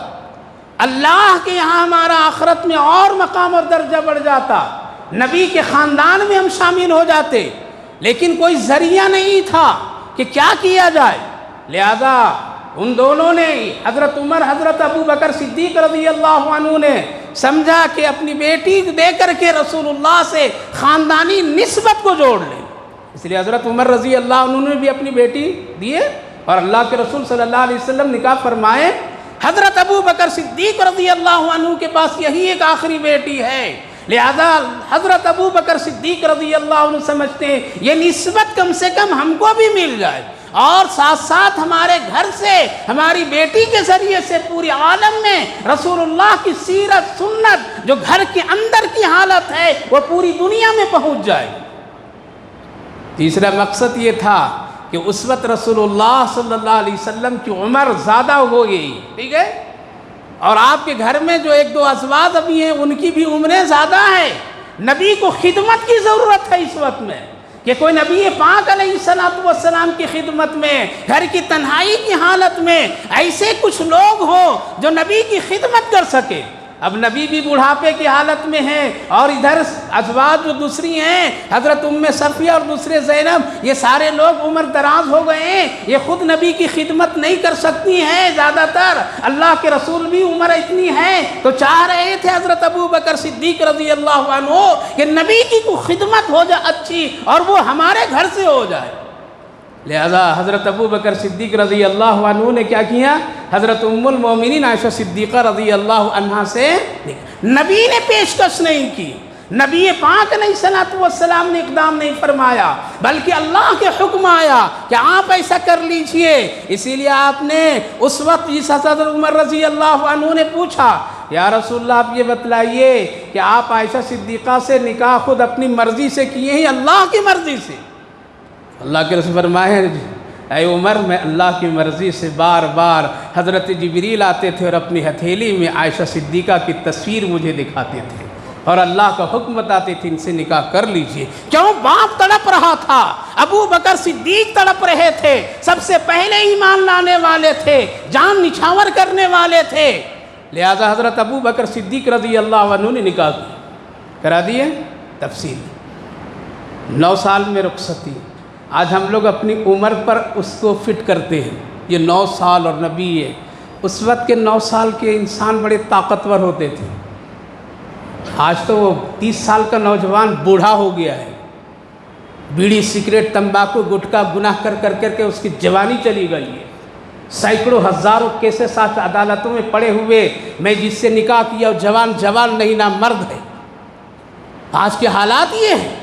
Speaker 1: اللہ کے یہاں ہمارا آخرت میں اور مقام اور درجہ بڑھ جاتا، نبی کے خاندان میں ہم شامل ہو جاتے، لیکن کوئی ذریعہ نہیں تھا کہ کیا کیا جائے۔ لہذا ان دونوں نے، حضرت عمر حضرت ابو بکر صدیق رضی اللہ عنہ نے سمجھا کہ اپنی بیٹی دے کر کے رسول اللہ سے خاندانی نسبت کو جوڑ لیں، اس لیے حضرت عمر رضی اللہ عنہ نے بھی اپنی بیٹی دیے اور اللہ کے رسول صلی اللہ علیہ وسلم نکاح فرمائے۔ حضرت ابو بکر صدیق رضی اللہ عنہ کے پاس یہی ایک آخری بیٹی ہے، لہذا حضرت ابو بکر صدیق رضی اللہ عنہ سمجھتے ہیں یہ نسبت کم سے کم ہم کو بھی مل جائے، اور ساتھ ساتھ ہمارے گھر سے، ہماری بیٹی کے ذریعے سے پوری عالم میں رسول اللہ کی سیرت سنت جو گھر کے اندر کی حالت ہے وہ پوری دنیا میں پہنچ جائے۔ تیسرا مقصد یہ تھا کہ اس وقت رسول اللہ صلی اللہ علیہ وسلم کی عمر زیادہ ہو گئی، ٹھیک ہے، اور آپ کے گھر میں جو ایک دو ازواج ابھی ہیں ان کی بھی عمریں زیادہ ہیں، نبی کو خدمت کی ضرورت ہے اس وقت میں، کہ کوئی نبی پاک علیہ السلام کی خدمت میں، گھر کی تنہائی کی حالت میں ایسے کچھ لوگ ہوں جو نبی کی خدمت کر سکے۔ اب نبی بھی بڑھاپے کی حالت میں ہیں اور ادھر ازواج جو دوسری ہیں حضرت ام صفیہ اور دوسرے زینب، یہ سارے لوگ عمر دراز ہو گئے ہیں، یہ خود نبی کی خدمت نہیں کر سکتی ہیں زیادہ تر، اللہ کے رسول بھی عمر اتنی ہے تو چاہ رہے تھے حضرت ابو بکر صدیق رضی اللہ عنہ کہ نبی کی کوئی خدمت ہو جائے اچھی اور وہ ہمارے گھر سے ہو جائے۔ لہذا حضرت ابو بکر صدیق رضی اللہ عنہ نے کیا کیا، حضرت ام المومنین عائشہ صدیقہ رضی اللہ عنہا سے نبی نے پیشکش نہیں کی، نبی پاک علیہ السلام نے اقدام نہیں فرمایا، بلکہ اللہ کے حکم آیا کہ آپ ایسا کر لیجئے۔ اسی لیے آپ نے اس وقت جس حضرت عمر رضی اللہ عنہ نے پوچھا یا رسول اللہ آپ یہ بتلائیے کہ آپ عائشہ صدیقہ سے نکاح خود اپنی مرضی سے کیے ہیں اللہ کی مرضی سے؟ اللہ کے رسول فرمائے اے عمر میں اللہ کی مرضی سے بار بار حضرت جبریل آتے تھے اور اپنی ہتھیلی میں عائشہ صدیقہ کی تصویر مجھے دکھاتے تھے اور اللہ کا حکم بتاتے تھے ان سے نکاح کر لیجئے۔ کیوں؟ باپ تڑپ رہا تھا، ابو بکر صدیق تڑپ رہے تھے، سب سے پہلے ایمان لانے والے تھے، جان نچھاور کرنے والے تھے، لہذا حضرت ابو بکر صدیق رضی اللہ عنہ نے نکاح کرا دیے۔ تفصیل 9 سال میں رخصتی، آج ہم لوگ اپنی عمر پر اس کو فٹ کرتے ہیں، یہ 9 سال اور نبی ہے، اس وقت کے 9 سال کے انسان بڑے طاقتور ہوتے تھے، آج تو وہ 30 سال کا نوجوان بوڑھا ہو گیا ہے، بیڑی سگریٹ تمباکو گٹکا گناہ کر کر کے اس کی جوانی چلی گئی ہے، سینکڑوں ہزاروں کیسز آج عدالتوں میں پڑے ہوئے، میں جس سے نکاح کیا جوان نہیں نہ مرد ہے۔ آج کے حالات یہ ہیں،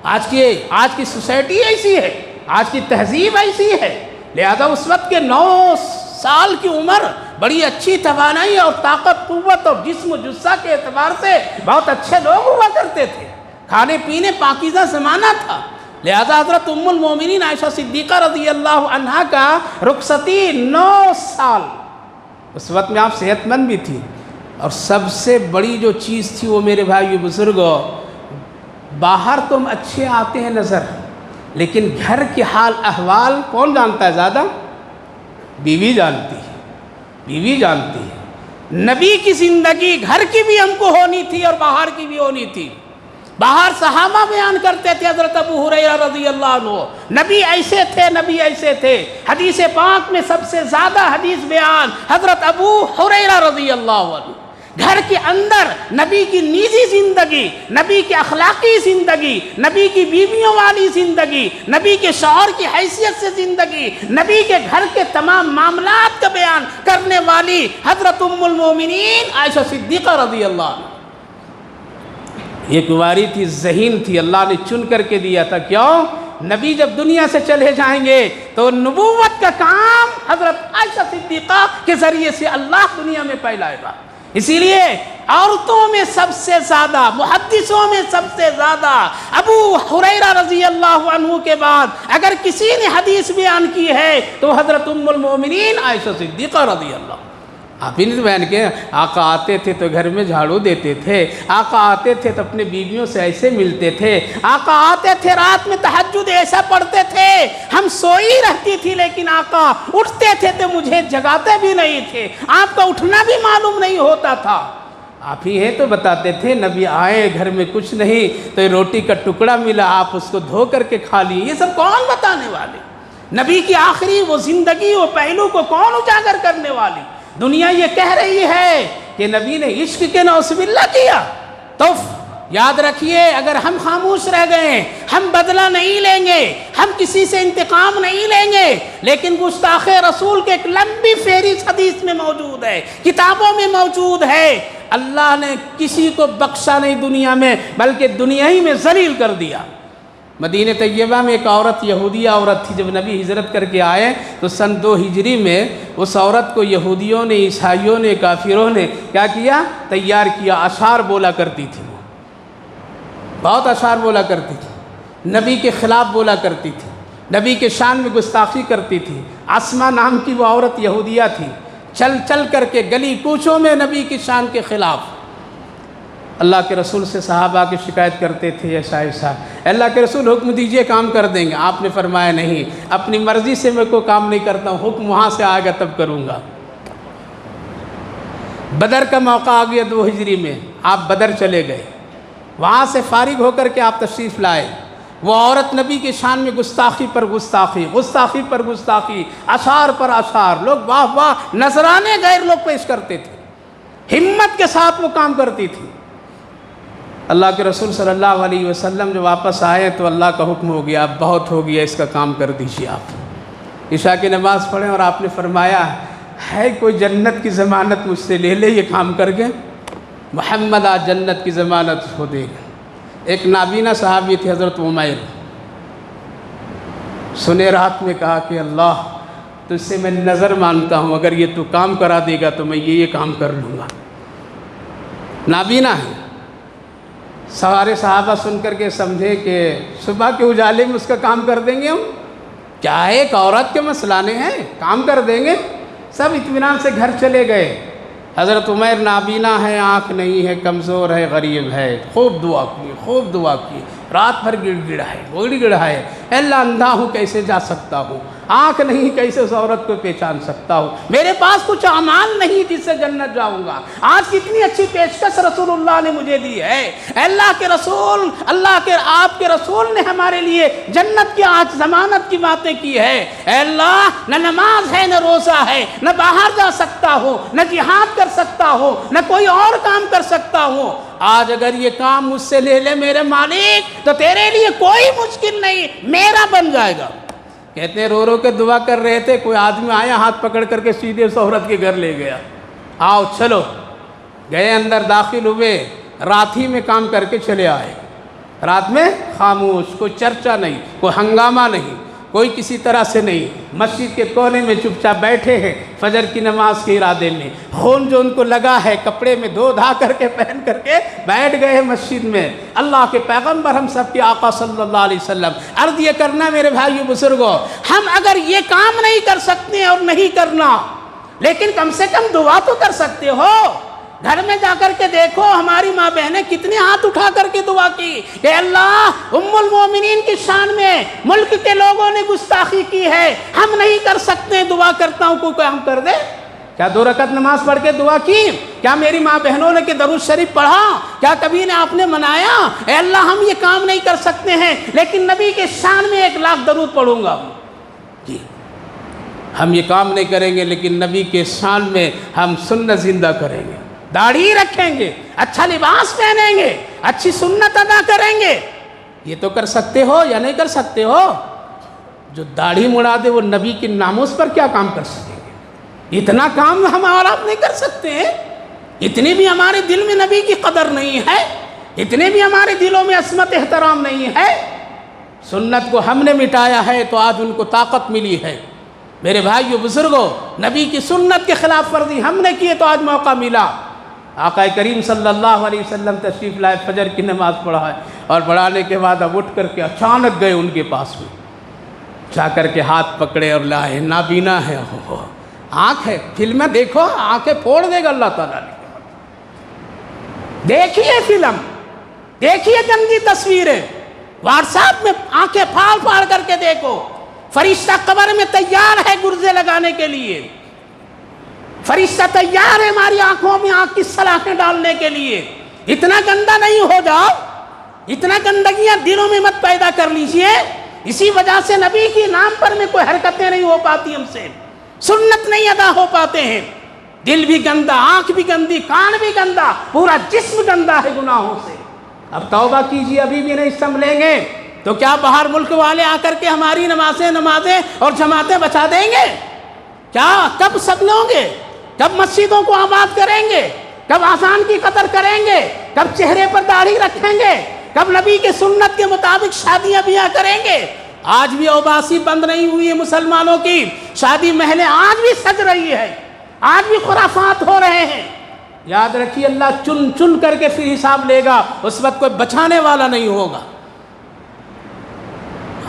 Speaker 1: آج کی سوسائٹی ایسی ہے، آج کی تہذیب ایسی ہے، لہذا اس وقت کے 9 سال کی عمر بڑی اچھی توانائی اور طاقت قوت اور جسم و جثہ کے اعتبار سے بہت اچھے لوگ ہوا کرتے تھے، کھانے پینے پاکیزہ زمانہ تھا، لہذا حضرت ام المومنین عائشہ صدیقہ رضی اللہ عنہا کا رخصتی 9 سال، اس وقت میں آپ صحت مند بھی تھی، اور سب سے بڑی جو چیز تھی وہ میرے بھائی بزرگوں، باہر تم اچھے آتے ہیں نظر، لیکن گھر کے حال احوال کون جانتا ہے زیادہ؟ بیوی جانتی ہے، بیوی جانتی ہے۔ نبی کی زندگی گھر کی بھی ہم کو ہونی تھی اور باہر کی بھی ہونی تھی، باہر صحابہ بیان کرتے تھے، حضرت ابو ہریرہ رضی اللہ عنہ، نبی ایسے تھے، نبی ایسے تھے، حدیث پاک میں سب سے زیادہ حدیث بیان حضرت ابو ہریرہ رضی اللہ عنہ۔ گھر کے اندر نبی کی نجی زندگی، نبی کی اخلاقی زندگی، نبی کی بیویوں والی زندگی، نبی کے شوہر کی حیثیت سے زندگی، نبی کے گھر کے تمام معاملات کا بیان کرنے والی حضرت ام المومنین عائشہ صدیقہ رضی اللہ عنہ۔ یہ کنواری تھی، ذہین تھی، اللہ نے چن کر کے دیا تھا، کیوں؟ نبی جب دنیا سے چلے جائیں گے تو نبوت کا کام حضرت عائشہ صدیقہ کے ذریعے سے اللہ دنیا میں پھیلائے گا۔ اسی لیے عورتوں میں سب سے زیادہ، محدثوں میں سب سے زیادہ ابو ہریرہ رضی اللہ عنہ کے بعد اگر کسی نے حدیث بیان کی ہے تو حضرت ام المومنین عائشہ صدیقہ رضی اللہ۔ آپ ہی نے بیان کیا، آقا آتے تھے تو گھر میں جھاڑو دیتے تھے، آقا آتے تھے تو اپنے بیویوں سے ایسے ملتے تھے، آقا آتے تھے رات میں تہجد ایسا پڑھتے تھے، ہم سوئی رہتی تھی لیکن آقا اٹھتے تھے تو مجھے جگاتے بھی نہیں تھے، آپ کا اٹھنا بھی معلوم نہیں ہوتا تھا۔ آپ ہی ہیں تو بتاتے تھے نبی آئے گھر میں کچھ نہیں تو روٹی کا ٹکڑا ملا، آپ اس کو دھو کر کے کھا لیے۔ یہ سب کون بتانے والے؟ نبی کی آخری وہ زندگی، وہ پہلو کو کون اجاگر کرنے والی؟ دنیا یہ کہہ رہی ہے کہ نبی نے عشق کے نعوذ باللہ کیا، تو یاد رکھیے اگر ہم خاموش رہ گئے، ہم بدلہ نہیں لیں گے، ہم کسی سے انتقام نہیں لیں گے، لیکن گستاخ رسول کے ایک لمبی فہرست حدیث میں موجود ہے، کتابوں میں موجود ہے۔ اللہ نے کسی کو بخشا نہیں دنیا میں، بلکہ دنیا ہی میں ذلیل کر دیا۔ مدینہ طیبہ میں ایک عورت، یہودیہ عورت تھی، جب نبی ہجرت کر کے آئے تو سن 2 ہجری میں اس عورت کو یہودیوں نے، عیسائیوں نے، کافروں نے کیا کیا؟ تیار کیا۔ اشعار بولا کرتی تھی، وہ بہت اشعار بولا کرتی تھی، نبی کے خلاف بولا کرتی تھی، نبی کے شان میں گستاخی کرتی تھی۔ اسما نام کی وہ عورت یہودیہ تھی، چل چل کر کے گلی کوچوں میں نبی کی شان کے خلاف اللہ کے رسول سے صحابہ کی شکایت کرتے تھے، ایسا ایسا، اللہ کے رسول حکم دیجئے کام کر دیں گے۔ آپ نے فرمایا نہیں، اپنی مرضی سے میں کوئی کام نہیں کرتا ہوں، حکم وہاں سے آئے گا تب کروں گا۔ بدر کا موقع آ گیا 2 ہجری میں، آپ بدر چلے گئے، وہاں سے فارغ ہو کر کے آپ تشریف لائے۔ وہ عورت نبی کی شان میں گستاخی پر گستاخی، گستاخی پر گستاخی، اشعار پر اشعار، لوگ واہ واہ، نذرانے غیر لوگ پیش کرتے تھے، ہمت کے ساتھ وہ کام کرتی تھی۔ اللہ کے رسول صلی اللہ علیہ وسلم جو واپس آئے تو اللہ کا حکم ہو گیا، اب بہت ہو گیا، اس کا کام کر دیجیے آپ۔ عشاء کی نماز پڑھیں اور آپ نے فرمایا ہے کوئی جنت کی ضمانت مجھ سے لے لے یہ کام کر کے؟ محمد آج جنت کی ضمانت ہو دے گا۔ ایک نابینا صحابی تھے حضرت عمیر، سنے رات میں کہا کہ اللہ تجھ سے میں نظر مانتا ہوں، اگر یہ تو کام کرا دے گا تو میں یہ کام کر لوں گا۔ نابینا ہے۔ سارے صحابہ سن کر کے سمجھے کہ صبح کے اجالے میں اس کا کام کر دیں گے ہم، کیا ایک عورت کے مسئلے ہیں، کام کر دیں گے۔ سب اطمینان سے گھر چلے گئے۔ حضرت عمیر نابینا ہے، آنکھ نہیں ہے، کمزور ہے، غریب ہے، خوب دعا کی، خوب دعا کی، رات بھر گڑ گڑائے، اللہ اندھا ہوں کیسے جا سکتا ہوں، آنکھ نہیں کیسے اس عورت کو پہچان سکتا ہوں، میرے پاس کچھ اعمال نہیں جس سے جنت جاؤں گا، آج کتنی اچھی پیشکش رسول اللہ نے مجھے دی ہے، اللہ کے رسول، آپ کے رسول نے ہمارے لیے جنت کی آج ضمانت کی باتیں کی ہے۔ اے اللہ، نہ نماز ہے، نہ روزہ ہے، نہ باہر جا سکتا ہوں، نہ جہاد کر سکتا ہوں، نہ کوئی اور کام کر سکتا ہوں، آج اگر یہ کام مجھ سے لے لے میرے مالک تو تیرے لیے کوئی مشکل نہیں، میرا بن جائے گا۔ کہتے ہیں رو رو کے دعا کر رہے تھے، کوئی آدمی آیا ہاتھ پکڑ کر کے سیدھے اس عورت کے گھر لے گیا، آؤ چلو، گئے اندر داخل ہوئے، رات ہی میں کام کر کے چلے آئے، رات میں خاموش، کوئی چرچا نہیں، کوئی ہنگامہ نہیں، کوئی کسی طرح سے نہیں، مسجد کے کونے میں چپ چاپ بیٹھے ہیں فجر کی نماز کے ارادے میں، خون جو ان کو لگا ہے کپڑے میں دھو دھا کر کے پہن کر کے بیٹھ گئے ہیں مسجد میں۔ اللہ کے پیغمبر ہم سب کے آقا صلی اللہ علیہ وسلم، عرض یہ کرنا میرے بھائیو بزرگوں، ہم اگر یہ کام نہیں کر سکتے اور نہیں کرنا، لیکن کم سے کم دعا تو کر سکتے ہو۔ گھر میں جا کر کے دیکھو ہماری ماں بہنیں کتنے ہاتھ اٹھا کر کے دعا کی کہ اللہ ام المومنین کی شان میں ملک کے لوگوں نے گستاخی کی ہے، ہم نہیں کر سکتے، دعا کرتا ہوں کوئی کام کر دے۔ کیا 2 رکعت نماز پڑھ کے دعا کی؟ کیا میری ماں بہنوں نے کہ درود شریف پڑھا؟ کیا کبھی نے آپ نے منایا اے اللہ ہم یہ کام نہیں کر سکتے ہیں لیکن نبی کے شان میں 1 لاکھ درود پڑھوں گا؟ جی ہم یہ کام نہیں کریں گے لیکن نبی کے شان میں ہم سنت زندہ کریں گے، داڑھی رکھیں گے، اچھا لباس پہنیں گے، اچھی سنت ادا کریں گے۔ یہ تو کر سکتے ہو یا نہیں کر سکتے ہو؟ جو داڑھی مڑا دے وہ نبی کی ناموس پر کیا کام کر سکیں گے؟ اتنا کام ہم اور آپ نہیں کر سکتے ہیں، اتنی بھی ہمارے دل میں نبی کی قدر نہیں ہے، اتنے بھی ہمارے دلوں میں عصمت احترام نہیں ہے۔ سنت کو ہم نے مٹایا ہے تو آج ان کو طاقت ملی ہے۔ میرے بھائیو بزرگوں، نبی کی سنت کے خلاف ورزی ہم نے کیے تو آج موقع ملا۔ آقا کریم صلی اللہ علیہ وسلم تشریف لائے، فجر کی نماز پڑھا ہے اور پڑھانے کے بعد اب اٹھ کر کے اچانک گئے ان کے پاس میں، جا کر کے ہاتھ پکڑے اور لائے، نابینا ہے، آنکھ ہے، فلمیں دیکھو آنکھیں پھوڑ دے گا اللہ تعالیٰ نے. دیکھیے فلم، دیکھیے گندی تصویریں، واٹس ایپ میں آنکھیں پھاڑ پھاڑ کر کے دیکھو. فرشتہ قبر میں تیار ہے گرزے لگانے کے لیے، فرشتہ تیار ہے ہماری آنکھوں میں آنکھ کی سلاخیں ڈالنے کے لیے. اتنا گندا نہیں ہو جاؤ، اتنا گندگیاں دلوں میں مت پیدا کر لیجئے. اسی وجہ سے نبی کی نام پر میں کوئی حرکتیں نہیں ہو پاتی، ہم سے سنت نہیں ادا ہو پاتے ہیں. دل بھی گندا، آنکھ بھی گندی، کان بھی گندا، پورا جسم گندا ہے گناہوں سے. اب توبہ کیجئے، ابھی بھی نہیں سنبھلیں گے تو کیا باہر ملک والے آ کر کے ہماری نمازیں اور جماعتیں بچا دیں گے؟ کیا کب سنبھلیں گے؟ کب مسجدوں کو آباد کریں گے؟ کب آذان کی قدر کریں گے؟ کب چہرے پر داڑھی رکھیں گے؟ کب نبی کے سنت کے مطابق شادیاں بیاہ کریں گے؟ آج بھی اوباسی بند نہیں ہوئی ہے مسلمانوں کی، شادی محلیں آج بھی سج رہی ہے، آج بھی خرافات ہو رہے ہیں. یاد رکھیے اللہ چن چن کر کے پھر حساب لے گا، اس وقت کوئی بچانے والا نہیں ہوگا.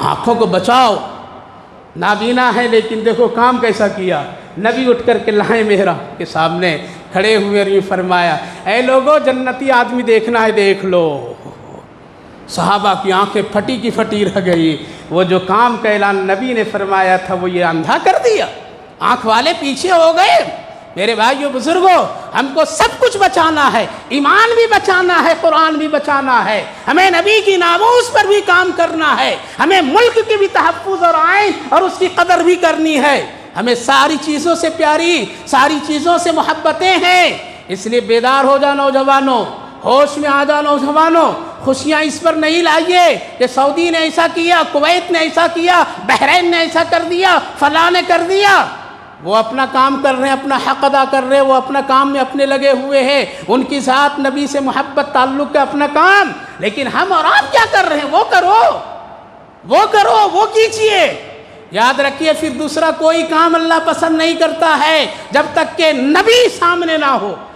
Speaker 1: آنکھوں کو بچاؤ. نابینا ہے لیکن دیکھو کام کیسا کیا. نبی اٹھ کر کے لائے محراب کے سامنے کھڑے ہوئے اور یہ فرمایا، اے لوگو جنتی آدمی دیکھنا ہے دیکھ لو. صحابہ کی آنکھیں پھٹی کی پھٹی رہ گئی. وہ جو کام کا اعلان نبی نے فرمایا تھا وہ یہ اندھا کر دیا. آنکھ والے پیچھے ہو گئے. میرے بھائیو بزرگوں، ہم کو سب کچھ بچانا ہے، ایمان بھی بچانا ہے، قرآن بھی بچانا ہے. ہمیں نبی کی ناموس پر بھی کام کرنا ہے، ہمیں ملک کی بھی تحفظ اور آئین اور اس کی قدر بھی کرنی ہے. ہمیں ساری چیزوں سے پیاری، ساری چیزوں سے محبتیں ہیں. اس لیے بیدار ہو جا نوجوانوں، ہوش میں آ جا نوجوانوں. خوشیاں اس پر نہیں لائیے کہ سعودی نے ایسا کیا، کویت نے ایسا کیا، بحرین نے ایسا کر دیا، فلاں نے کر دیا. وہ اپنا کام کر رہے ہیں، اپنا حق ادا کر رہے ہیں، وہ اپنا کام میں اپنے لگے ہوئے ہیں. ان کی ذات نبی سے محبت تعلق کا اپنا کام. لیکن ہم اور آپ کیا کر رہے ہیں؟ وہ کرو، وہ کرو، وہ کیجئے. یاد رکھیے پھر دوسرا کوئی کام اللہ پسند نہیں کرتا ہے جب تک کہ نبی سامنے نہ ہو.